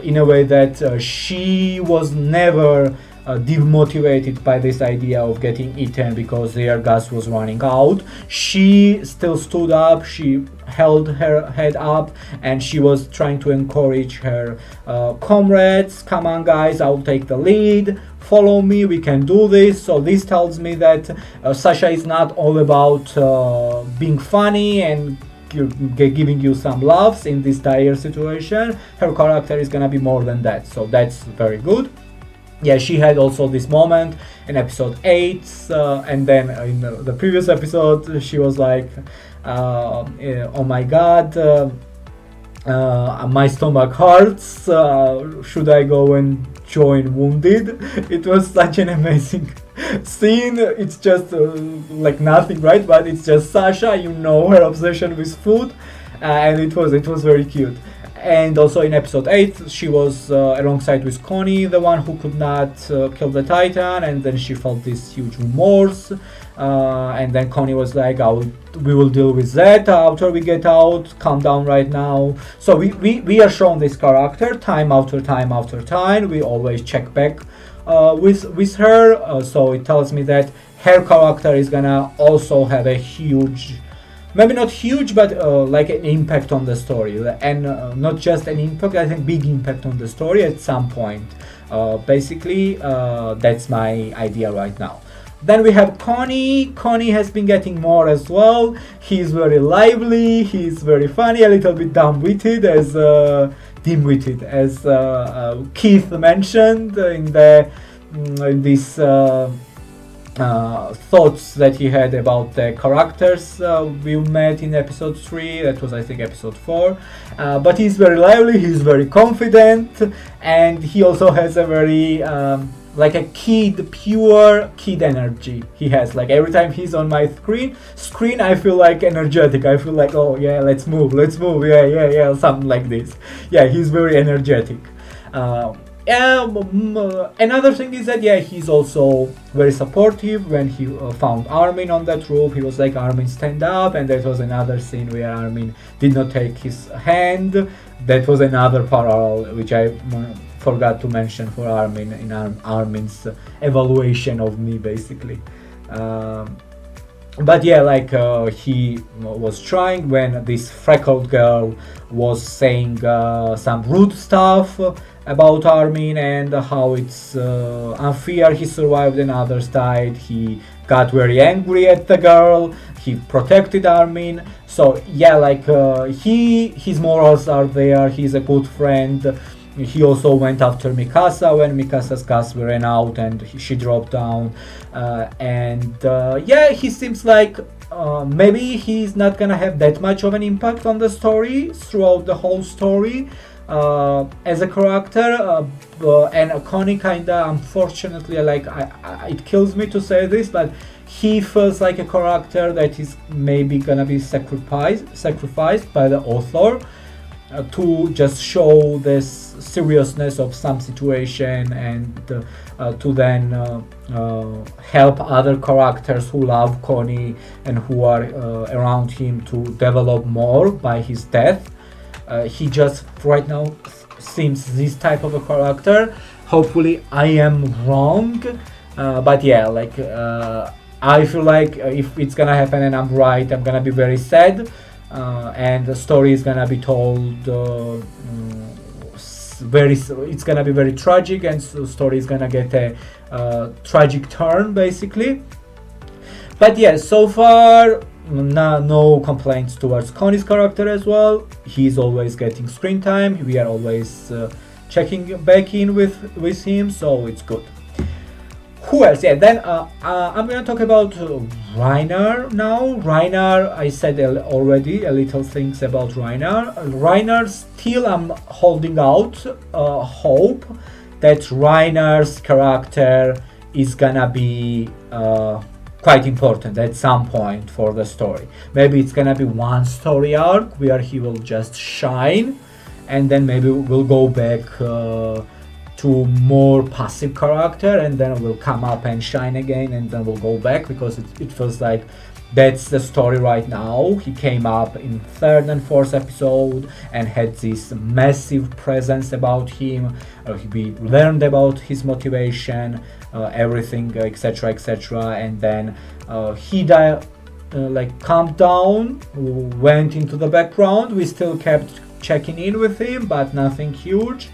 in a way that she was never demotivated by this idea of getting eaten because their gas was running out. She still stood up, she held her head up, and she was trying to encourage her comrades. Come on guys, I'll take the lead, follow me, we can do this. So this tells me that Sasha is not all about being funny and giving you some laughs in this dire situation. Her character is gonna be more than that, so that's very good. Yeah, she had also this moment in episode 8, and then in the previous episode she was like, oh my god, my stomach hurts, should I go and join Wounded? It was such an amazing scene. It's just like nothing, right? But it's just Sasha, her obsession with food, and it was very cute. And also in episode 8, she was alongside with Connie, the one who could not kill the Titan, and then she felt this huge remorse. And then Connie was like, we will deal with that after we get out, calm down right now. So we are shown this character time after time after time. We always check back with her. So it tells me that her character is gonna also have a huge, maybe not huge, but like an impact on the story, and not just an impact, I think big impact on the story at some point. Basically, that's my idea right now. Then we have Connie. Connie has been getting more as well. He's very lively, he's very funny, a little bit dim-witted, as Keith mentioned in this thoughts that he had about the characters we met in episode 3. That was, I think, episode 4. But he's very lively, he's very confident, and he also has a very like a pure kid energy. He has, like, every time he's on my screen, I feel like energetic. I feel like, oh yeah, let's move, yeah, something like this. Yeah, he's very energetic. Another thing is that, yeah, he's also very supportive. When he found Armin on that roof, he was like, Armin, stand up. And that was another scene where Armin did not take his hand. That was another parallel which I forgot to mention for Armin in Armin's evaluation of me, basically. But yeah, like he was trying when this freckled girl was saying some rude stuff about Armin and how it's unfair he survived and others died. He got very angry at the girl. He protected Armin. So yeah, like his morals are there. He's a good friend. He also went after Mikasa when Mikasa's gas ran out and she dropped down. Yeah, he seems like maybe he's not gonna have that much of an impact on the story throughout the whole story as a character. And Connie kinda, unfortunately, like it kills me to say this, but he feels like a character that is maybe gonna be sacrificed by the author to just show this seriousness of some situation, and to then help other characters who love Connie and who are around him to develop more by his death. He just right now seems this type of a character. Hopefully I am wrong, but yeah, like I feel like if it's gonna happen and I'm right, I'm gonna be very sad, and the story is gonna be told it's gonna be very tragic, and the story is gonna get a tragic turn basically. But yeah, so far no complaints towards Connie's character as well. He's always getting screen time. We are always checking back in with him, so it's good. Who else? Yeah, then I'm gonna talk about Reiner now. Reiner, I said already a little things about Reiner. Reiner, still I'm holding out hope that Reiner's character is gonna be quite important at some point for the story. Maybe it's gonna be one story arc where he will just shine, and then maybe we'll go back to more passive character, and then we'll come up and shine again, and then we'll go back, because it feels like that's the story right now. He came up in third and fourth episode and had this massive presence about him. We learned about his motivation, everything, etc., etc., and then he like calmed down, went into the background. We still kept checking in with him, but nothing huge.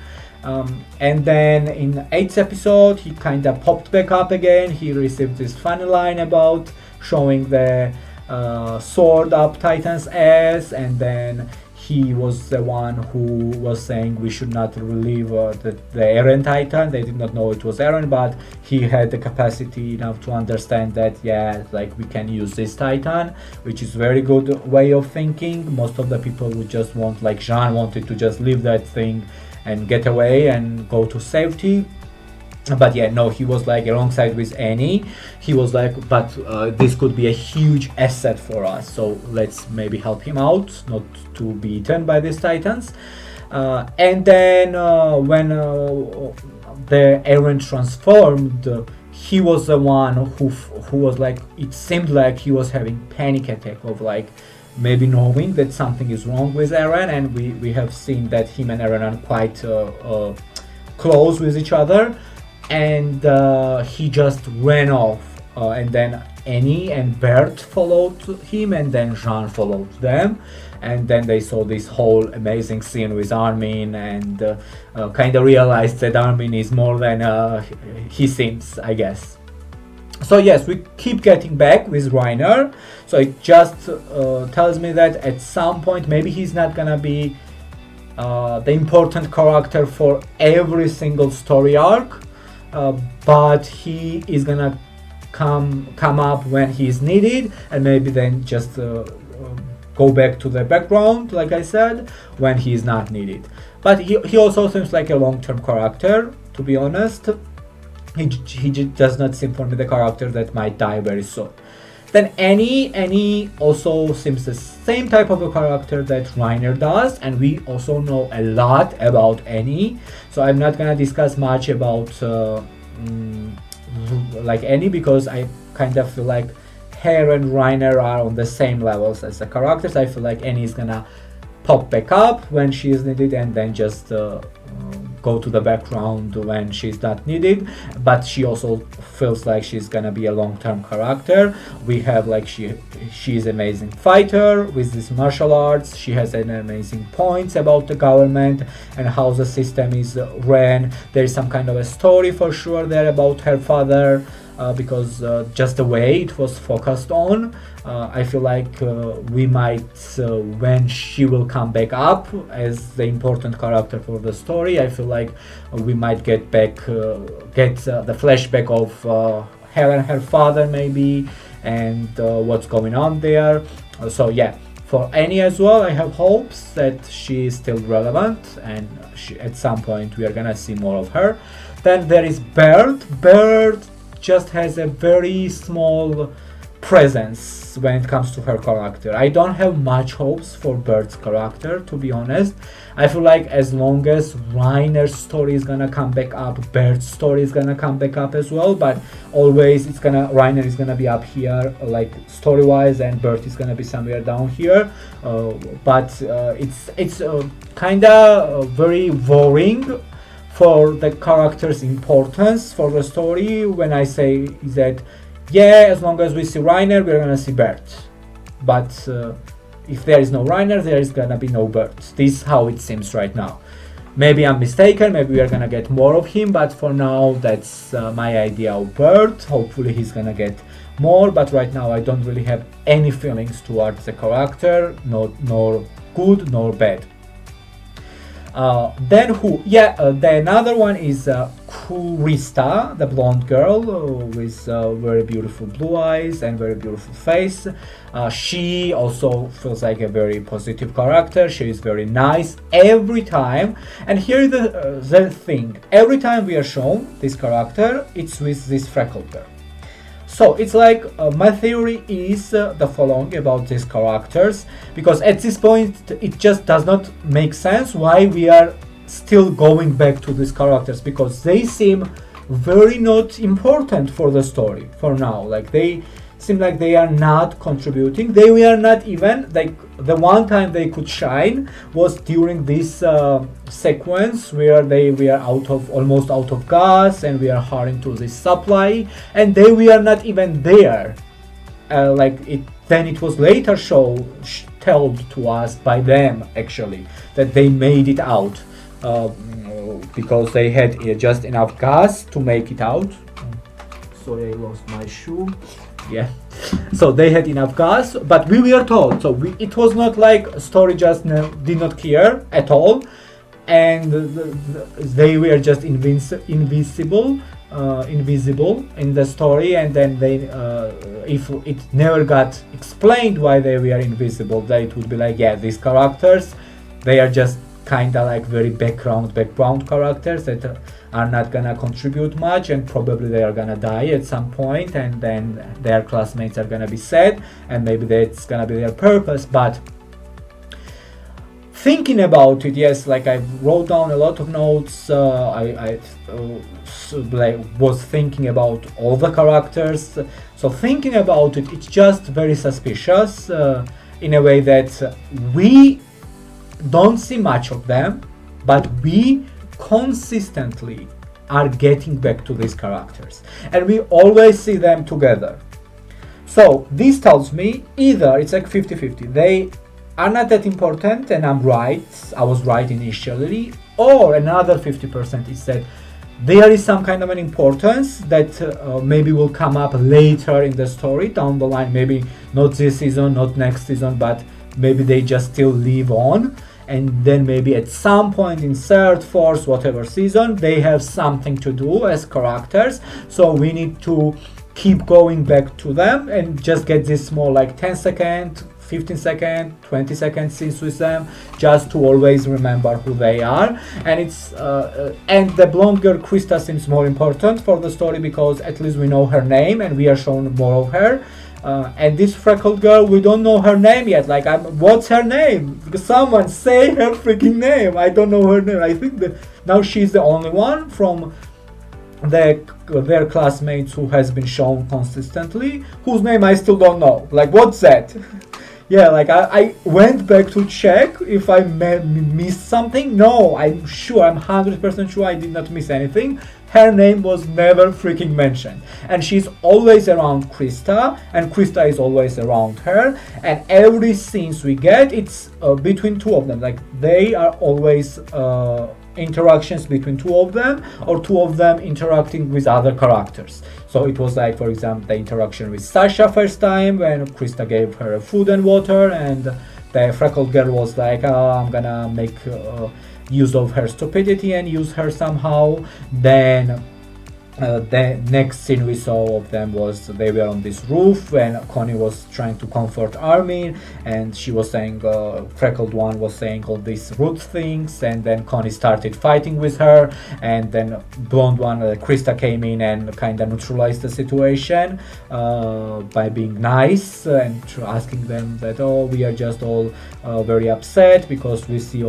And then in 8th episode, he kind of popped back up again. He received this funny line about showing the sword up Titan's ass, and then he was the one who was saying we should not relieve the Eren Titan. They did not know it was Eren, but he had the capacity enough to understand that, yeah, like we can use this Titan, which is very good way of thinking. Most of the people would just want, like Jean wanted to just leave that thing and get away and go to safety. But yeah, no, he was like alongside with Annie. He was like, but this could be a huge asset for us, so let's maybe help him out not to be eaten by these Titans. And then when the Eren transformed, he was the one who was like, it seemed like he was having panic attack of like maybe knowing that something is wrong with Eren, and we have seen that him and Eren are quite close with each other, and he just ran off, and then Annie and Bert followed him, and then Jean followed them, and then they saw this whole amazing scene with Armin, and kind of realized that Armin is more than he seems, I guess. So yes, we keep getting back with Reiner, so it just tells me that at some point maybe he's not gonna be the important character for every single story arc, but he is gonna come up when he's needed, and maybe then just go back to the background, like I said, when he is not needed. But he also seems like a long-term character, to be honest. He does not seem for me the character that might die very soon. Then Annie also seems the same type of a character that Reiner does, and we also know a lot about Annie, so I'm not gonna discuss much about like Annie, because I kind of feel like her and Reiner are on the same levels as the characters. I feel like Annie is gonna pop back up when she is needed, and then just go to the background when she's not needed, but she also feels like she's gonna be a long-term character. We have like she's an amazing fighter with this martial arts. She has an amazing points about the government and how the system is ran. There is some kind of a story for sure there about her father, because just the way it was focused on, I feel like we might, when she will come back up as the important character for the story, I feel like we might get back, the flashback of her and her father maybe, and what's going on there. So yeah, for Annie as well, I have hopes that she is still relevant, and at some point we are gonna see more of her. Then there is Bird. Bird just has a very small presence when it comes to her character. I don't have much hopes for Bird's character, to be honest. I feel like as long as Reiner's story is gonna come back up, Bird's story is gonna come back up as well, but always Reiner is gonna be up here, like story-wise, and Bird is gonna be somewhere down here. But it's kinda very boring for the character's importance for the story when I say that, yeah, as long as we see Reiner, we're gonna see Bert. But if there is no Reiner, there is gonna be no Bert. This is how it seems right now. Maybe I'm mistaken, maybe we are gonna get more of him, but for now, that's my idea of Bert. Hopefully he's gonna get more, but right now I don't really have any feelings towards the character, nor good nor bad. Then who? Yeah, the another one is Kurista, the blonde girl with very beautiful blue eyes and very beautiful face. She also feels like a very positive character. She is very nice every time. And here the thing: every time we are shown this character, it's with this freckled girl. So it's like my theory is the following about these characters, because at this point it just does not make sense why we are still going back to these characters, because they seem very not important for the story for now. Like they seem like they are not contributing. They were not even, like, the one time they could shine was during this sequence where they were almost out of gas and we are hurrying to this supply, and they were not even there. Then it was later told to us by them actually that they made it out because they had just enough gas to make it out. Sorry, I lost my shoe. Yeah, so they had enough gas, but we were told, so it was not like story just did not care at all, and they were just invisible in the story, and then if it never got explained why they were invisible, then it would be like, yeah, these characters, they are just kind of like very background characters that are not gonna contribute much, and probably they are gonna die at some point, and then their classmates are gonna be sad, and maybe that's gonna be their purpose. But thinking about it, yes, like I wrote down a lot of notes. I was thinking about all the characters. So thinking about it, it's just very suspicious in a way that we don't see much of them, but we consistently are getting back to these characters, and we always see them together. So this tells me either it's like 50-50, they are not that important and I was right initially, or another 50% is that there is some kind of an importance that maybe will come up later in the story down the line, maybe not this season, not next season, but maybe they just still live on, and then maybe at some point in third, fourth, whatever season, they have something to do as characters, so we need to keep going back to them and just get this small, like 10-second, 15-second, 20-second scenes with them, just to always remember who they are. And it's and the blonde girl Krista seems more important for the story, because at least we know her name and we are shown more of her. And this freckled girl, we don't know her name yet. Like, what's her name? Someone say her freaking name. I don't know her name. I think that now she's the only one from their classmates who has been shown consistently, whose name I still don't know. Like, what's that? Yeah, like I went back to check if I missed something. No, I'm 100% sure I did not miss anything. Her name was never freaking mentioned, and she's always around Krista, and Krista is always around her, and every scenes we get, it's between two of them. Like, they are always interactions between two of them, or two of them interacting with other characters. So it was like, for example, the interaction with Sasha first time when Krista gave her food and water, and the freckled girl was like, oh, I'm gonna make use of her stupidity and use her somehow. Then the next scene we saw of them was they were on this roof when Connie was trying to comfort Armin, and she was saying, freckled one was saying all these rude things, and then Connie started fighting with her, and then blonde one, Krista, came in and kind of neutralized the situation by being nice and asking them that, oh, we are just all very upset because we see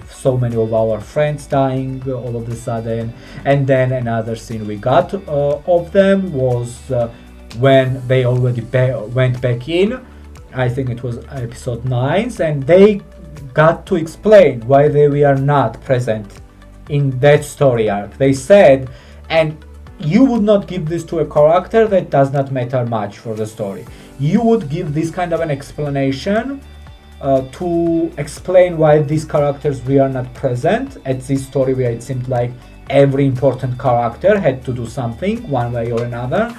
so many of our friends dying all of a sudden. And then another scene we got of them was when they already went back in. I think it was episode 9, and they got to explain why they were not present in that story arc. They said, and you would not give this to a character that does not matter much for the story. You would give this kind of an explanation to explain why these characters were not present at this story where it seemed like every important character had to do something one way or another,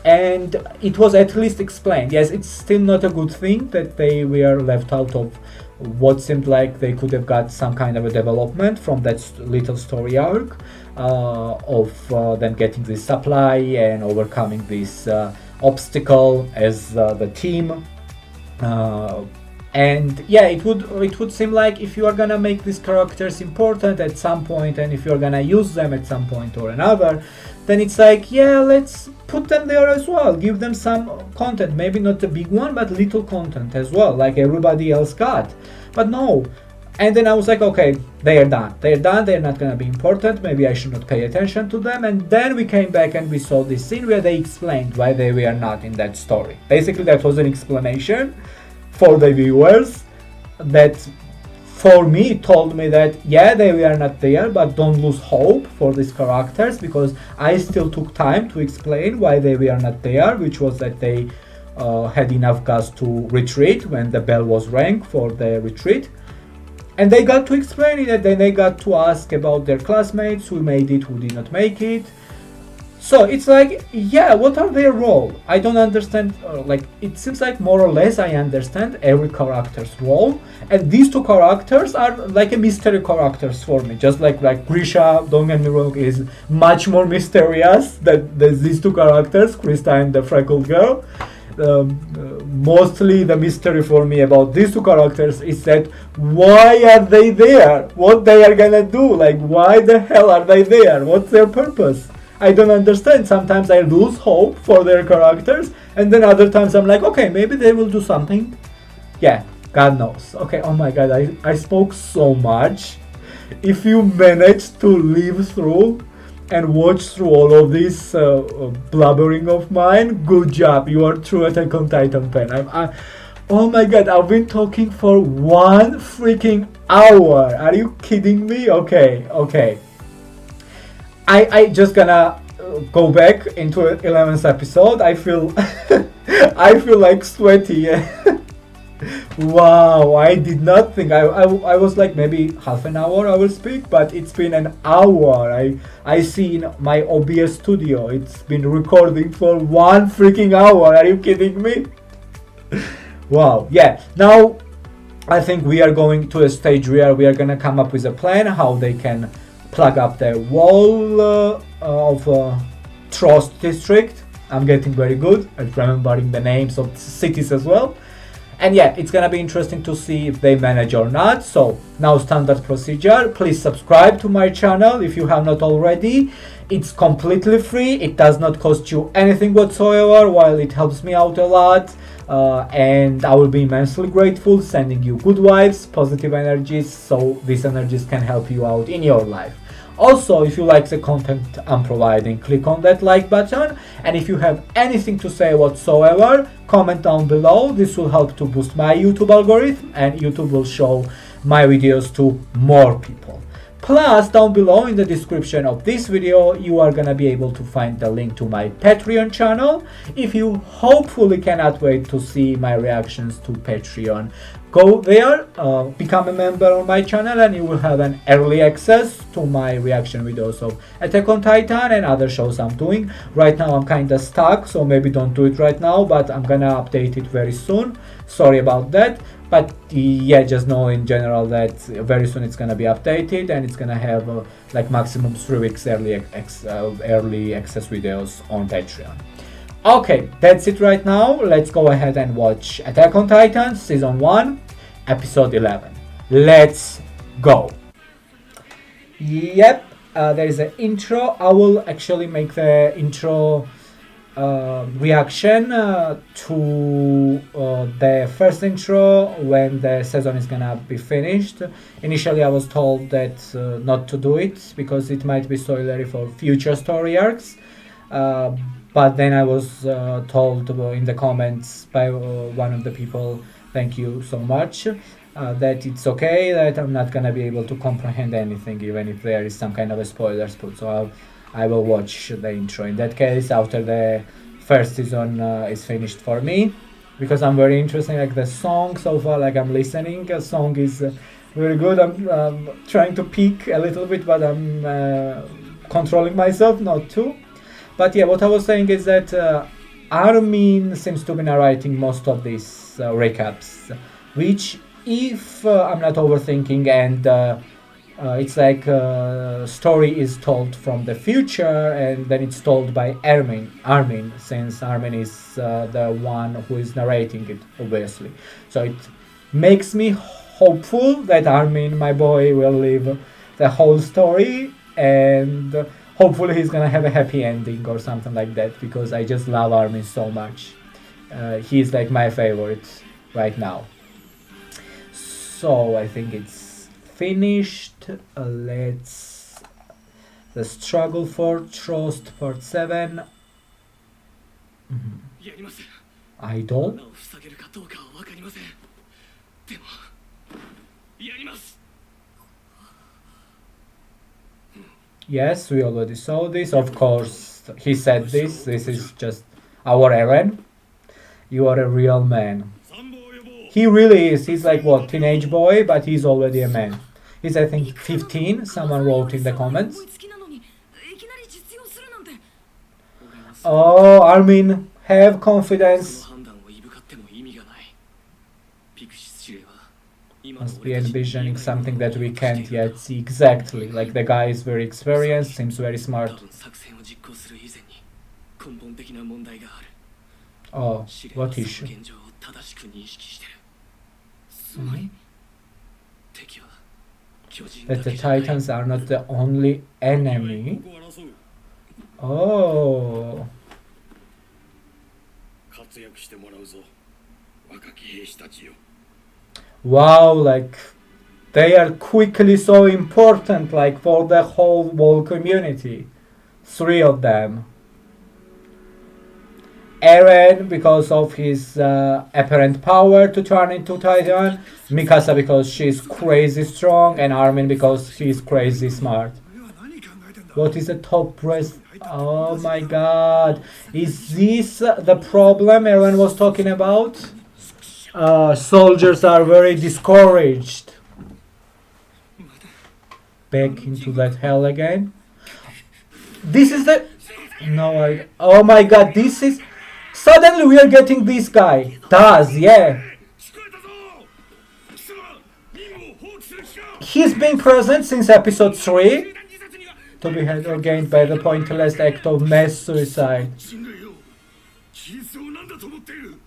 and it was at least explained. Yes, it's still not a good thing that they were left out of what seemed like they could have got some kind of a development from that little story arc of them getting this supply and overcoming this obstacle as the team. And yeah, it would seem like if you are gonna make these characters important at some point, and if you're gonna use them at some point or another, then it's like, yeah, let's put them there as well, give them some content, maybe not a big one, but little content as well, like everybody else got. But no. And then I was like, okay, they're done, they're not gonna be important, maybe I should not pay attention to them. And then we came back and we saw this scene where they explained why they were not in that story. Basically, that was an explanation for the viewers that, for me, told me that, yeah, they were not there, but don't lose hope for these characters, because I still took time to explain why they were not there, which was that they had enough gas to retreat when the bell was rang for the retreat. And they got to explain it, and then they got to ask about their classmates, who made it, who did not make it. So it's like, yeah, what are their role? I don't understand, like, it seems like more or less I understand every character's role, and these two characters are like a mystery characters for me, just like Grisha, don't get me wrong, is much more mysterious than these two characters, Krista and the freckled girl. Mostly the mystery for me about these two characters is that why are they there? What they are gonna do? Like, why the hell are they there? What's their purpose? I don't understand. Sometimes I lose hope for their characters, and then other times I'm like, okay, maybe they will do something. Yeah, God knows. Okay, oh my god, I spoke so much. If you manage to live through and watch through all of this blubbering of mine, good job. You are true Attack on Titan fan. Oh my god, I've been talking for 1 freaking hour. Are you kidding me? Okay. I just gonna go back into 11th episode. I feel I feel like sweaty. Wow, I did not think I was like maybe half an hour I will speak, but it's been an hour. I see in my OBS studio it's been recording for 1 freaking hour. Are you kidding me? Wow. Yeah, now I think we are going to a stage where we are gonna come up with a plan how they can plug up the wall of Trost district. I'm getting very good at remembering the names of cities as well. And yeah, it's gonna be interesting to see if they manage or not. So now, standard procedure, please subscribe to my channel if you have not already. It's completely free, it does not cost you anything whatsoever, while it helps me out a lot. And I will be immensely grateful, sending you good vibes, positive energies, so these energies can help you out in your life. Also, if you like the content I'm providing, click on that like button, and if you have anything to say whatsoever, comment down below. This will help to boost my YouTube algorithm, and YouTube will show my videos to more people. Plus, down below in the description of this video, you are gonna be able to find the link to my Patreon channel. If you hopefully cannot wait to see my reactions to Patreon go there, become a member on my channel, and you will have an early access to my reaction videos of Attack on Titan and other shows I'm doing. Right now I'm kinda stuck, so maybe don't do it right now, but I'm gonna update it very soon. Sorry about that, but yeah, just know in general that very soon it's gonna be updated, and it's gonna have like maximum 3 weeks early access videos on Patreon. Okay, that's it right now. Let's go ahead and watch Attack on Titan Season 1, Episode 11. Let's go. Yep, there is an intro. I will actually make the intro reaction to the first intro when the season is gonna be finished. Initially I was told that not to do it because it might be spoilery for future story arcs, but then I was told in the comments by one of the people, thank you so much, that it's okay, that I'm not gonna be able to comprehend anything even if there is some kind of a spoilers put. So I will watch the intro in that case after the first season is finished for me, because I'm very interested. Like the song so far, like I'm listening, a song is very good. I'm trying to peek a little bit, but I'm controlling myself not to. But yeah, what I was saying is that Armin seems to be narrating most of these recaps, which if I'm not overthinking and it's like story is told from the future and then it's told by Armin, since Armin is the one who is narrating it, obviously. So it makes me hopeful that Armin, my boy, will live the whole story, and hopefully he's gonna have a happy ending or something like that, because I just love Armin so much. He's like my favorite right now. So I think it's finished. Let's the struggle for Trost part 7. Idol. Yes, we already saw this. Of course, he said this. This is just our Eren. You are a real man. He really is. He's like what, teenage boy, but he's already a man. He's I think 15. Someone wrote in the comments. Oh, Armin, have confidence. Must be envisioning something that we can't yet see exactly. Like the guy is very experienced, seems very smart. Oh, what issue? That the Titans are not the only enemy. Oh. Wow, like they are quickly so important, like for the whole community. 3 of them. Eren because of his apparent power to turn into Titan, Mikasa because she's crazy strong, and Armin because he's crazy smart. What is the top breast? Oh my god. Is this the problem Eren was talking about? Soldiers are very discouraged. Back into that hell again. This is the... No, oh my god, this is... Suddenly we are getting this guy. Taz, yeah. He's been present since episode 3. To be had or gained by the pointless act of mass suicide.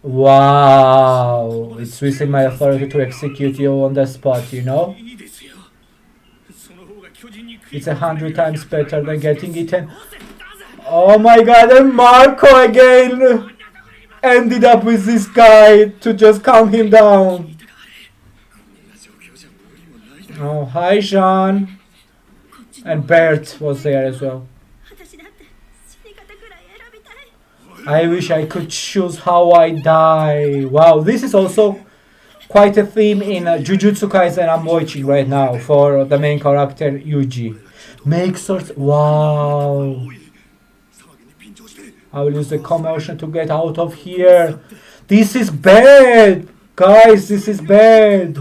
Wow. It's within my authority to execute you on the spot, you know? It's 100 times better than getting eaten. Oh my god, and Marco again ended up with this guy to just calm him down. Oh, hi Jean. And Bert was there as well. I wish I could choose how I die. Wow, this is also quite a theme in Jujutsu Kaisen I'm watching right now for the main character Yuji. Make sorts. Wow. I will use the commotion to get out of here. This is bad. Guys, this is bad.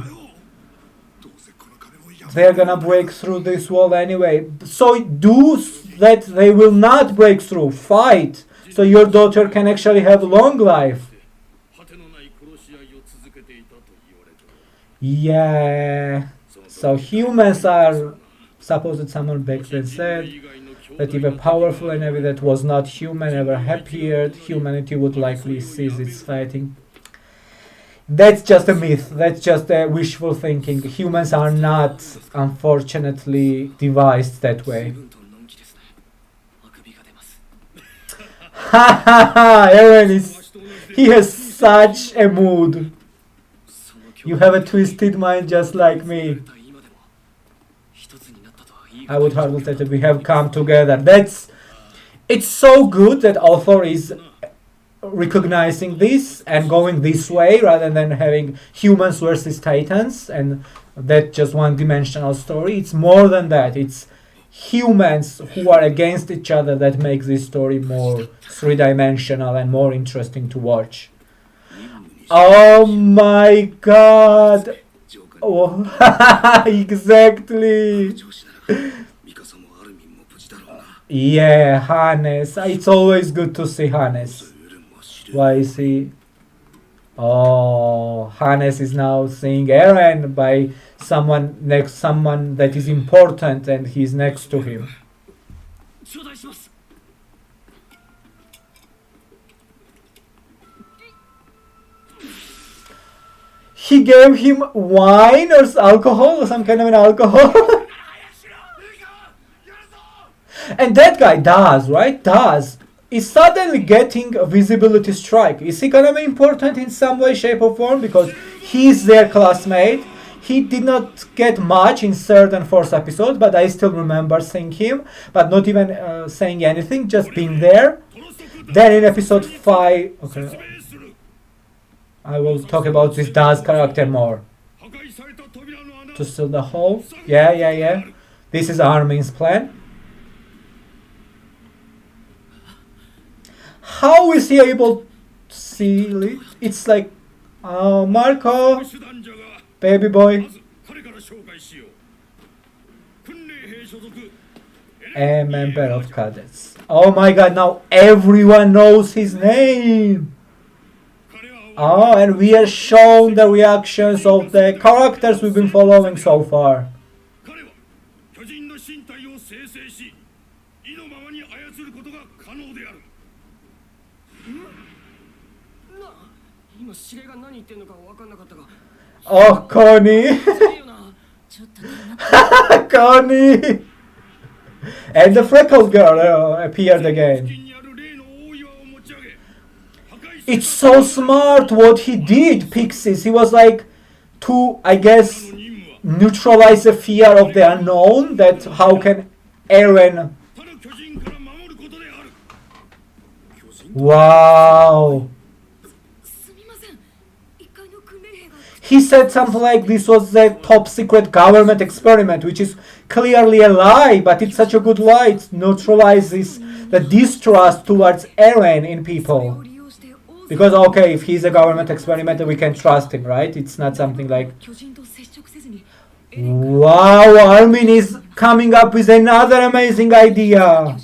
They're gonna break through this wall anyway. So do that they will not break through. Fight. So your daughter can actually have long life. Yeah. So humans are supposed that someone back then said that if a powerful enemy that was not human ever appeared, humanity would likely cease its fighting. That's just a myth. That's just a wishful thinking. Humans are not, unfortunately, devised that way. Ha ha ha! Eren he has such a mood. You have a twisted mind just like me. I would hardly say that we have come together. It's so good that author is recognizing this and going this way rather than having humans versus titans and that just one-dimensional story. It's more than that. It's humans who are against each other that makes this story more three-dimensional and more interesting to watch. Oh my god! Oh, exactly! Yeah, Hannes. It's always good to see Hannes. Why is he? Oh, Hannes is now seeing Eren by someone that is important and he's next to him. He gave him wine or alcohol or some kind of an alcohol. And that guy does, right? Does. Is suddenly getting a visibility strike. Is he gonna be important in some way, shape or form? Because he's their classmate. He did not get much in third and fourth episode, but I still remember seeing him, but not even saying anything, just being there. Then in episode 5, okay, I will talk about this Daz character more. To seal the hole. Yeah. This is Armin's plan. How is he able to seal it? It's like, oh, Marco, baby boy. A member of cadets. Oh my god, now everyone knows his name. Oh, and we are shown the reactions of the characters we've been following so far. Oh, Connie! Connie! And the freckled girl appeared again. It's so smart what he did, Pixies. He was like to, I guess, neutralize the fear of the unknown. That how can Eren... Wow! He said something like this was the top secret government experiment, which is clearly a lie, but it's such a good lie. It neutralizes the distrust towards Eren in people. Because, okay, if he's a government experiment, we can trust him, right? It's not something like... Wow, Armin is coming up with another amazing idea.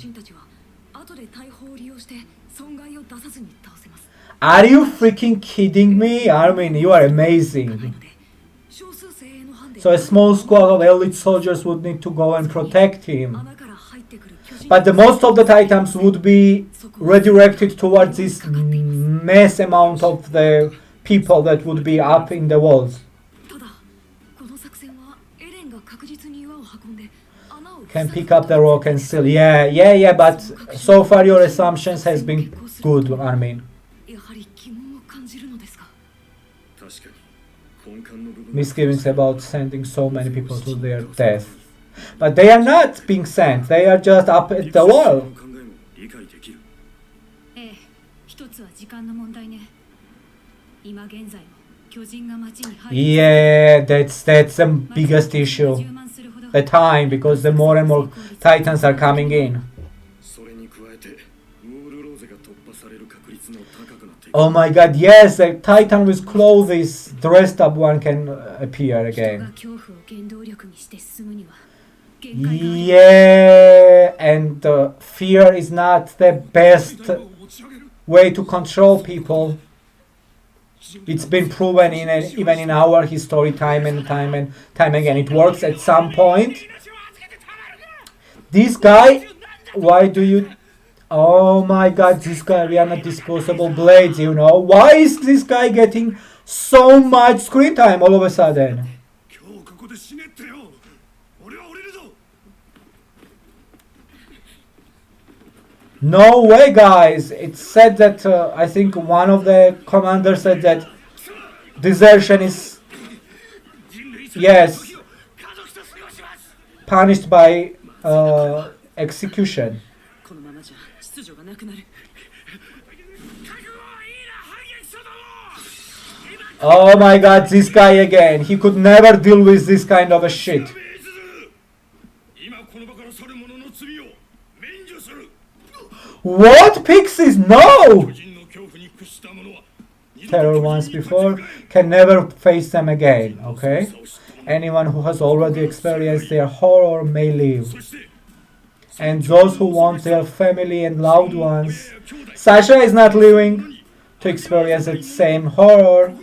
Are you freaking kidding me? Armin, you are amazing. So a small squad of elite soldiers would need to go and protect him. But the most of the Titans would be redirected towards this mass amount of the people that would be up in the walls. Can pick up the rock and seal. Yeah, but so far your assumptions has been good, Armin. Misgivings about sending so many people to their death. But they are not being sent, they are just up at the wall. Yeah, that's the biggest issue. The time, because the more and more Titans are coming in. Oh my god, yes, a Titan with clothes, dressed up one can appear again. Yeah, and fear is not the best way to control people. It's been proven even in our history time and time and time again. It works at some point. This guy, why do you... Oh my god, this guy, we are not disposable blades, you know. Why is this guy getting so much screen time all of a sudden? No way, guys. It said that, I think one of the commanders said that desertion is, yes, punished by execution. Oh my god, this guy again. He could never deal with this kind of a shit. What? Pixies? No! Terror once before can never face them again, okay? Anyone who has already experienced their horror may live. And those who want their family and loved ones... Sasha is not living to experience the same horror.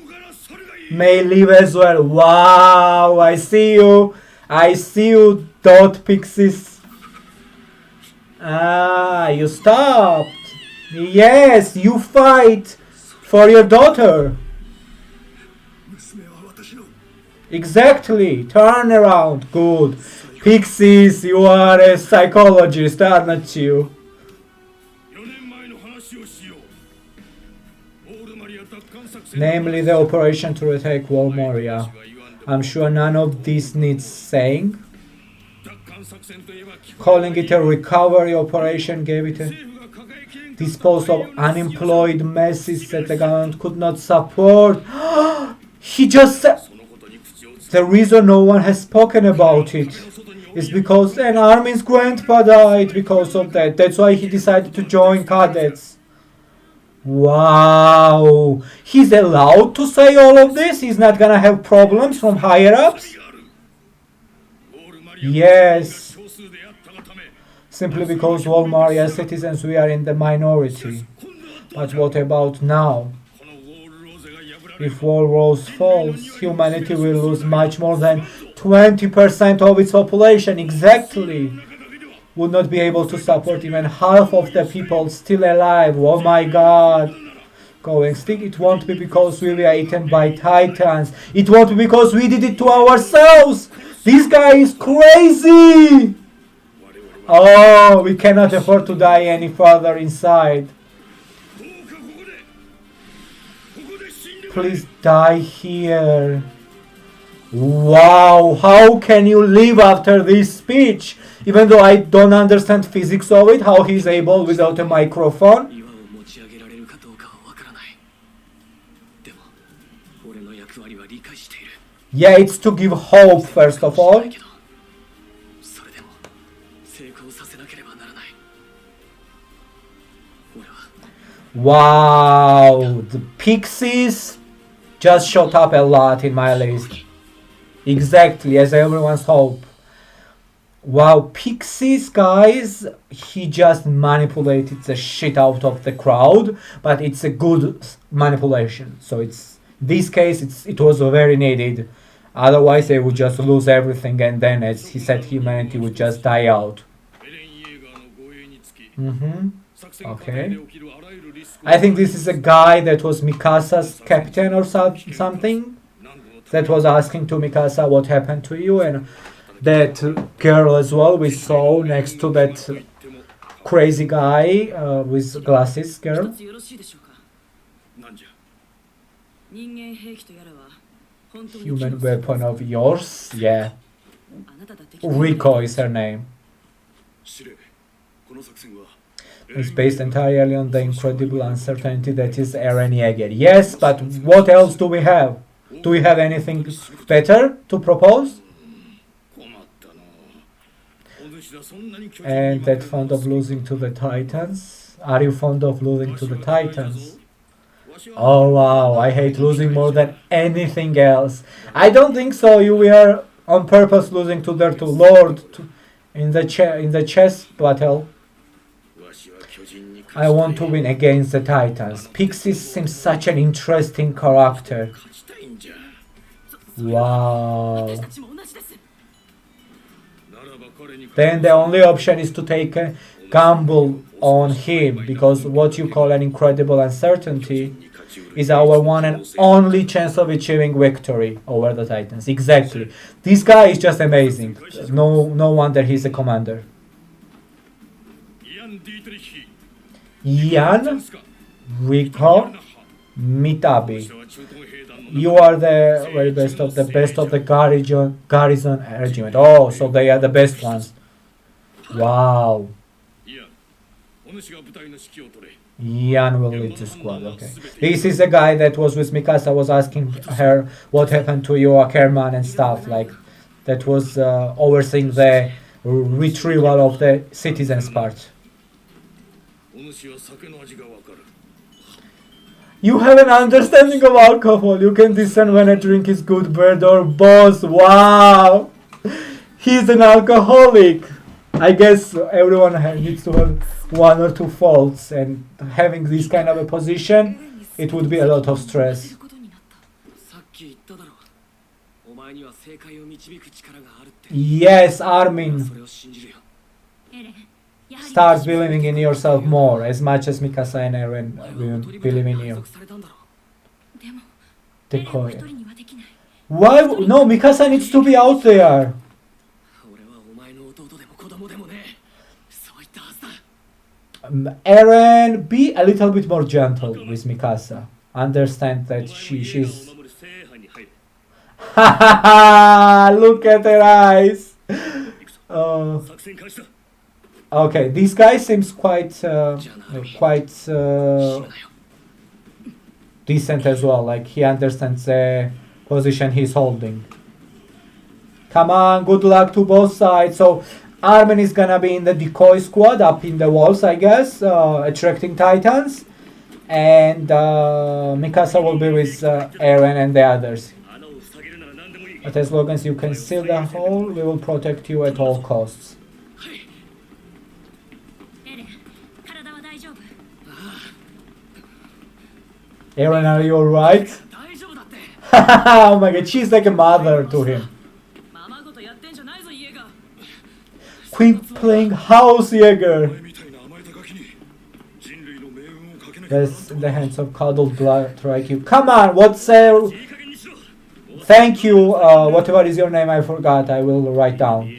May live as well. Wow, I see you. I see you, dot pixies. Ah, you stopped. Yes, you fight for your daughter. Exactly. Turn around. Good. Pixies, you are a psychologist, aren't you? Namely, the operation to retake Wall Moria. I'm sure none of this needs saying. Calling it a recovery operation gave it a dispose of unemployed masses that the government could not support. He just said the reason no one has spoken about it is because an army's grandpa died because of that. That's why he decided to join cadets. Wow, he's allowed to say all of this? He's not gonna have problems from higher ups? Yes. Simply because all Maria citizens we are in the minority. But what about now? If Wall Rose falls, humanity will lose much more than 20% of its population. Exactly. Would not be able to support even half of the people still alive. Oh my god. Going stick, it won't be because we were eaten by titans. It won't be because we did it to ourselves. This guy is crazy. Oh, we cannot afford to die any further inside. Please die here. Wow, how can you live after this speech? Even though I don't understand physics of it, how he's able without a microphone. Yeah, it's to give hope first of all. Wow, the Pixies just shot up a lot in my list. Exactly, as everyone's hope. Wow, Pixies, guys, he just manipulated the shit out of the crowd, but it's a good manipulation. So it's this case, it was very needed. Otherwise, they would just lose everything, and then, as he said, humanity would just die out. Okay. I think this is a guy that was Mikasa's captain or something. That was asking to Mikasa what happened to you, and that girl as well we saw next to that crazy guy with glasses girl. Human weapon of yours? Yeah. Rico is her name. It's based entirely on the incredible uncertainty that is Eren Yeager. Yes, but what else do we have? Do we have anything better to propose? And that fond of losing to the Titans? Are you fond of losing to the Titans? Oh wow, I hate losing more than anything else. I don't think so. You were on purpose losing to their to Lord in the chess battle. I want to win against the Titans. Pixies seems such an interesting character. Wow. Then the only option is to take a gamble on him, because what you call an incredible uncertainty is our one and only chance of achieving victory over the Titans. Exactly. This guy is just amazing. No wonder he's a commander. Ian Rico Mitabi. You are the very best of the garrison regiment. Oh, so they are the best ones. Wow. Ian will lead the squad. Okay. This is the guy that was with Mikasa, was asking her what happened to your Ackerman and stuff, like that was overseeing the retrieval of the citizens part. You have an understanding of alcohol. You can discern when a drink is good, bad, or both. Wow! He's an alcoholic. I guess everyone needs to have one or two faults, and having this kind of a position, it would be a lot of stress. Yes, Armin. Start believing in yourself more, as much as Mikasa and Eren believe in you. Decoy. Why? No, Mikasa needs to be out there. Eren, be a little bit more gentle with Mikasa. Understand that she's... Look at her eyes. Okay, this guy seems quite decent as well. Like, he understands the position he's holding. Come on, good luck to both sides. So Armin is gonna be in the decoy squad up in the walls, I guess, attracting Titans, and Mikasa will be with Eren and the others. But as long as you can seal the hole, we will protect you at all costs. Eren, are you alright? Oh my god, she's like a mother to him. Quit playing House Jäger. That's in the hands of cuddled blood like you. Come on, what's thank you, whatever is your name, I forgot. I will write down.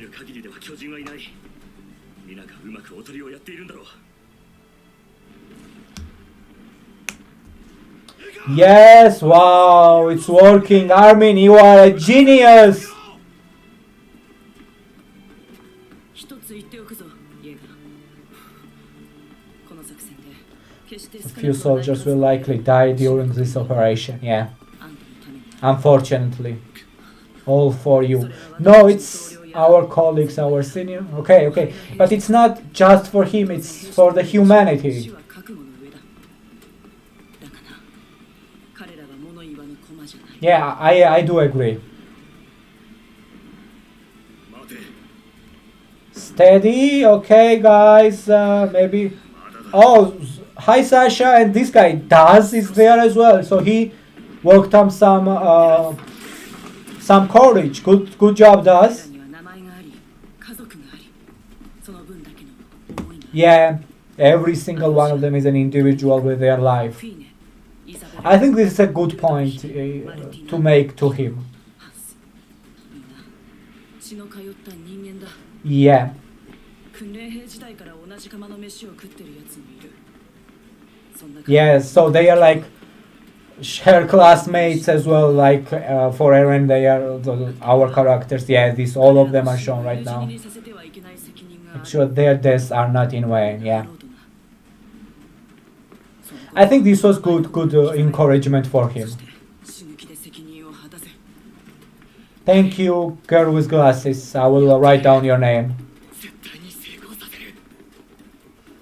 Yes, wow, it's working. Armin, you are a genius. A few soldiers will likely die during this operation, yeah. Unfortunately. All for you. No, it's our colleagues, our senior. Okay. But it's not just for him, it's for the humanity. Yeah, I do agree. Steady, okay, guys. Maybe. Oh, hi Sasha, and this guy Daz is there as well. So he worked on some courage. Good job, Daz. Yeah, every single one of them is an individual with their life. I think this is a good point to make to him. Yeah. Yeah, so they are like her classmates as well, like for Eren they are our characters. Yeah, all of them are shown right now. Make sure their deaths are not in vain, yeah. I think this was good encouragement for him. Thank you, girl with glasses. I will write down your name.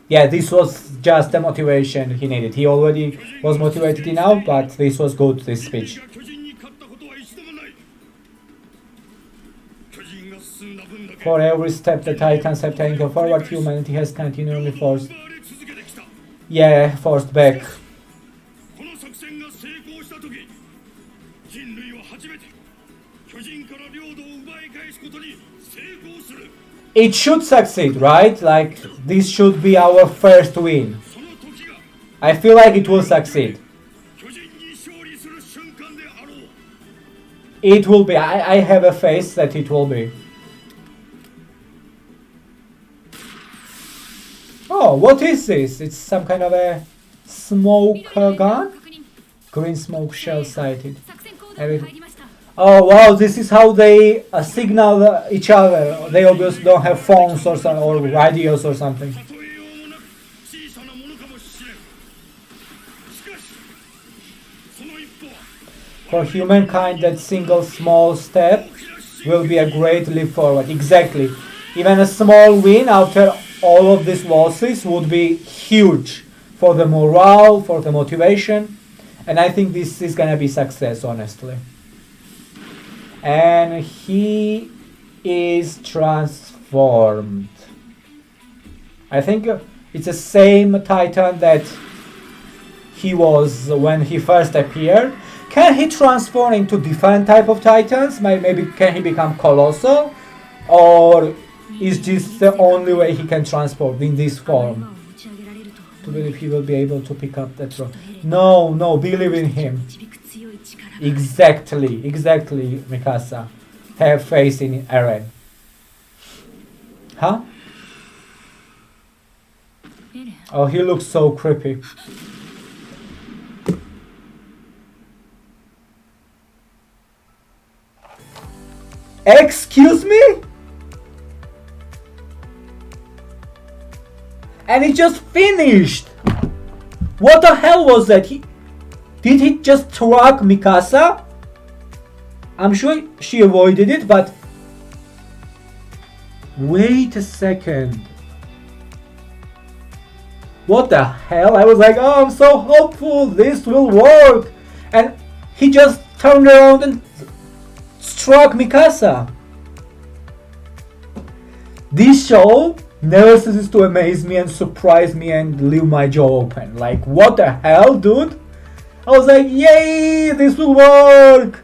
Yeah, this was just the motivation he needed. He already was motivated enough, but this was good, this speech. For every step the Titans have taken forward, humanity has continually forced. Yeah, forced back. It should succeed, right? Like, this should be our first win. I feel like it will succeed. It will be. I have a faith that it will be. Oh, what is this? It's some kind of a smoke gun? Green smoke shell sighted. Oh wow, this is how they signal each other. They obviously don't have phones or radios or something. For humankind, that single small step will be a great leap forward. Exactly. Even a small win after all of these losses would be huge for the morale, for the motivation. And I think this is gonna be success, honestly. And he is transformed. I think it's the same Titan that he was when he first appeared. Can he transform into different type of Titans? Maybe can he become colossal? Or is this the only way he can transport in this form? To believe he will be able to pick up that rock. No, believe in him. Exactly, Mikasa. Have faith in Eren. Huh? Oh, he looks so creepy. Excuse me? And he just finished. What the hell was that? Did he just track Mikasa? I'm sure she avoided it, but wait a second. What the hell? I was like, oh, I'm so hopeful this will work. And he just turned around and struck Mikasa. This show never ceases to amaze me and surprise me and leave my jaw open. Like, what the hell, dude? I was like, yay, this will work.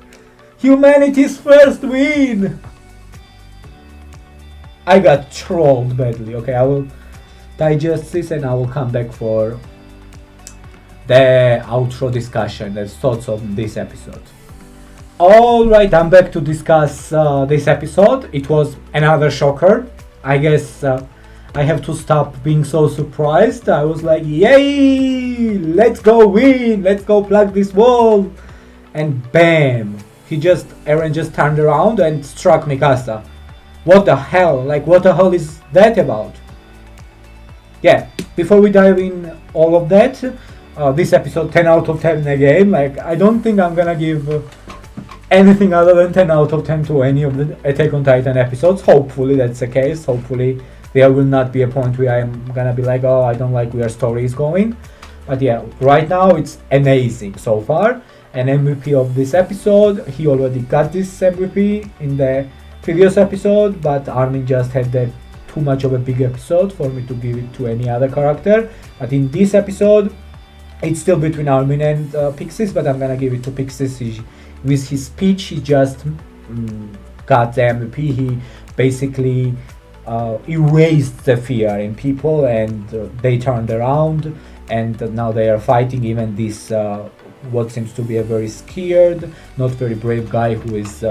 Humanity's first win. I got trolled badly. Okay, I will digest this and I will come back for the outro discussion, the thoughts of this episode. Alright, I'm back to discuss this episode. It was another shocker. I guess I have to stop being so surprised. I was like, yay, let's go win, let's go plug this wall. And bam, Eren just turned around and struck Mikasa. What the hell? Like, what the hell is that about? Yeah, before we dive in all of that, this episode 10 out of 10 again. Like, I don't think I'm gonna give anything other than 10 out of 10 to any of the Attack on Titan episodes. Hopefully that's the case. Hopefully there will not be a point where I'm gonna be like, oh, I don't like where story is going. But yeah, right now it's amazing so far. An MVP of this episode. He already got this MVP in the previous episode, but Armin just had that too much of a big episode for me to give it to any other character. But in this episode, it's still between Armin and Pixis, but I'm gonna give it to Pixis. With his speech, he just got the MVP. He basically erased the fear in people, and they turned around, and now they are fighting even this what seems to be a very scared, not very brave guy who is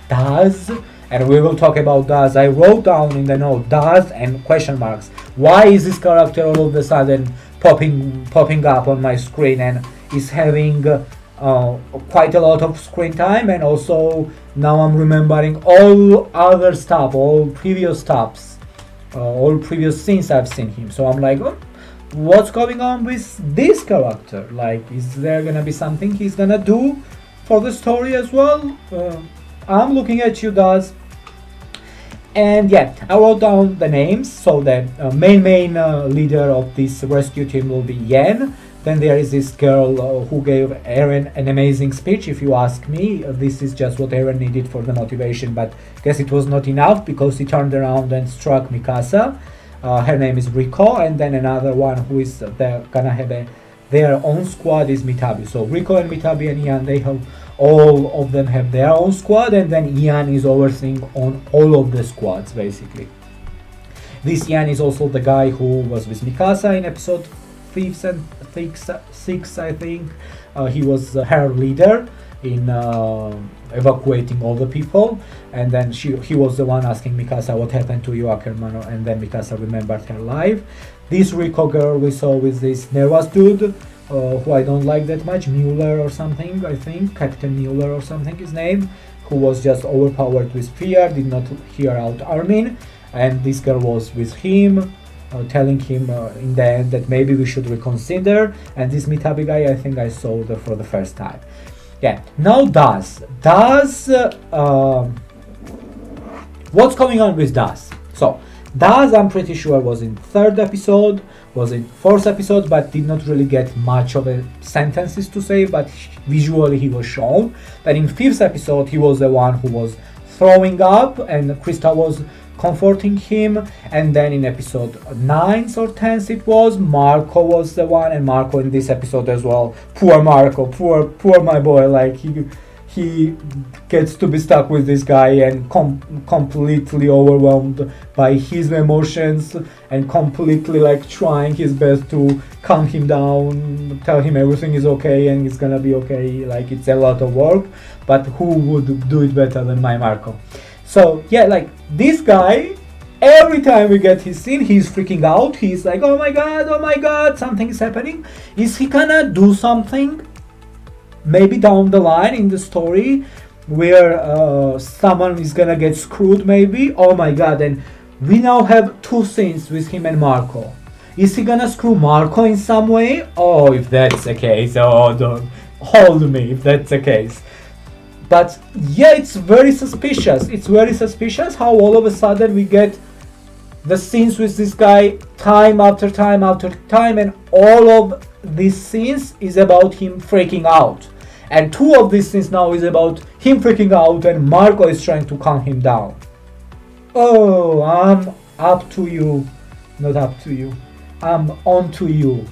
Daz. And we will talk about Daz. I wrote down in the note Daz and question marks. Why is this character all of a sudden popping up on my screen and is having quite a lot of screen time? And also now I'm remembering all other stuff, all previous stops, all previous scenes I've seen him. So I'm like, oh, what's going on with this character? Like, is there gonna be something he's gonna do for the story as well? I'm looking at you, Daz. And yeah, I wrote down the names. So the main leader of this rescue team will be Yen. Then there is this girl who gave Eren an amazing speech. If you ask me, this is just what Eren needed for the motivation, but I guess it was not enough because he turned around and struck Mikasa. Her name is Rico, and then another one who is gonna have their own squad is Mitabi. So Rico and Mitabi and Ian, they have all of them have their own squad, and then Ian is overseeing on all of the squads basically. This Ian is also the guy who was with Mikasa in episode 6, I think. He was her leader in evacuating all the people, and then he was the one asking Mikasa what happened to you, Ackerman, and then Mikasa remembered her life. This Rico girl we saw with this Nervous dude, who I don't like that much, Mueller or something, I think, Captain Mueller or something his name, who was just overpowered with fear, did not hear out Armin, and this girl was with him, telling him in the end that maybe we should reconsider. And this Mitabi guy, I think I saw for the first time. Yeah, now Daz, what's going on with Daz? So Daz, I'm pretty sure, was in 3rd episode, was in 4th episode, but did not really get much of a sentences to say, but visually he was shown. Then in 5th episode he was the one who was throwing up and Krista was comforting him, and then in episode 9 or 10 it was, Marco was the one, and Marco in this episode as well. Poor Marco, poor my boy, like he gets to be stuck with this guy and completely overwhelmed by his emotions and completely like trying his best to calm him down, tell him everything is okay and it's gonna be okay. Like, it's a lot of work, but who would do it better than my Marco? So yeah, like this guy, every time we get his scene, he's freaking out. He's like, oh my god, something is happening. Is he gonna do something maybe down the line in the story where someone is gonna get screwed maybe? Oh my god, and we now have 2 scenes with him and Marco. Is he gonna screw Marco in some way? Oh, if that's the case, oh, don't hold me if that's the case. But yeah, it's very suspicious. It's very suspicious how all of a sudden we get the scenes with this guy time after time after time, and all of these scenes is about him freaking out. And 2 of these scenes now is about him freaking out and Marco is trying to calm him down. Oh, I'm up to you. Not up to you. I'm on to you.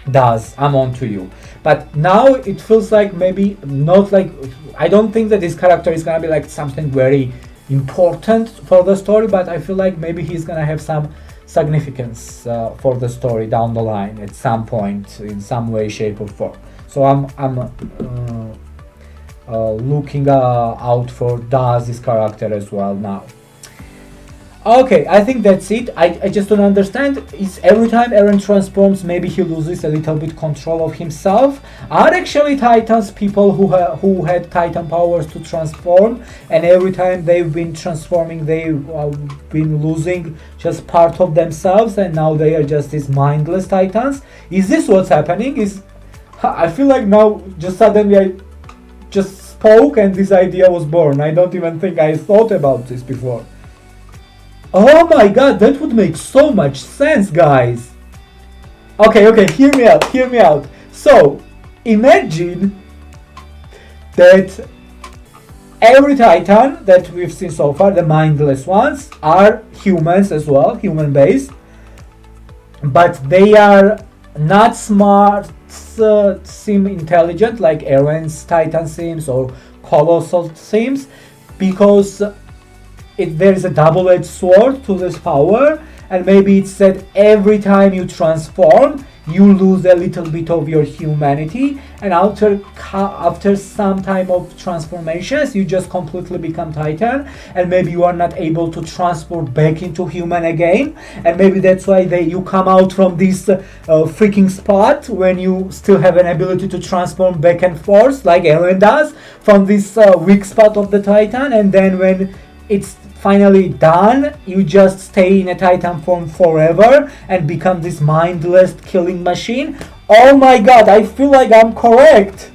I'm on to you. But now it feels like maybe not like, I don't think that this character is gonna be like something very important for the story, but I feel like maybe he's gonna have some significance for the story down the line at some point in some way, shape or form. So I'm looking out for Daz's character as well now. Okay, I think that's it. I just don't understand. Is every time Eren transforms, maybe he loses a little bit control of himself? Are actually Titans people who had Titan powers to transform, and every time they've been transforming, they've been losing just part of themselves, and now they are just these mindless Titans? Is this what's happening? I feel like now just suddenly I just spoke and this idea was born. I don't even think I thought about this before. Oh my god, that would make so much sense, guys. Okay, hear me out. So, imagine that every Titan that we've seen so far, the mindless ones, are humans as well, human-based, but they are not smart, seem intelligent like Eren's Titan seems or Colossal seems, because there is a double-edged sword to this power, and maybe it's that every time you transform, you lose a little bit of your humanity, and after some time of transformations, you just completely become Titan, and maybe you are not able to transform back into human again, and maybe that's why you come out from this freaking spot when you still have an ability to transform back and forth, like Eren does, from this weak spot of the Titan, and then when it's finally done, you just stay in a Titan form forever and become this mindless killing machine. Oh my god, I feel like I'm correct.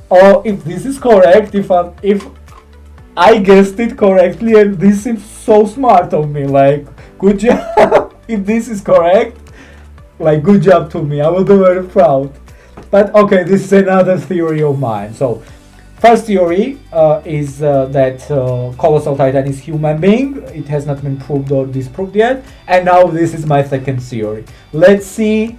Or if this is correct, if I guessed it correctly, and this seems so smart of me. Like, good job. If this is correct, like, good job to me. I will be very proud. But okay, this is another theory of mine. So, first theory is that Colossal Titan is human being. It has not been proved or disproved yet. And now this is my second theory. Let's see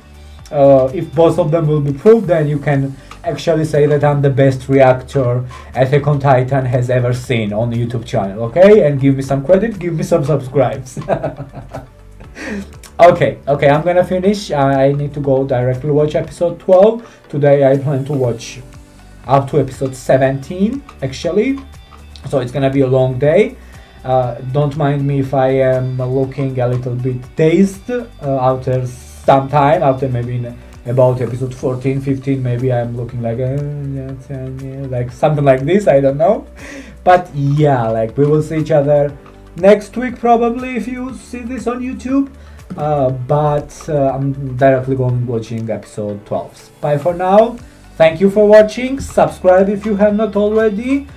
if both of them will be proved. Then you can actually say that I'm the best reactor Attack on Titan has ever seen on the YouTube channel. Okay, and give me some credit. Give me some subscribes. Okay, I'm gonna finish. I need to go directly watch episode 12. Today I plan to watch up to episode 17 actually, so it's gonna be a long day. Don't mind me if I am looking a little bit dazed after some time, after maybe in about episode 14, 15, maybe I'm looking like something like this, I don't know. But yeah, like we will see each other next week probably if you see this on YouTube. But I'm directly going watching episode 12. Bye for now. Thank you for watching. Subscribe if you have not already.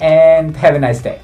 And have a nice day.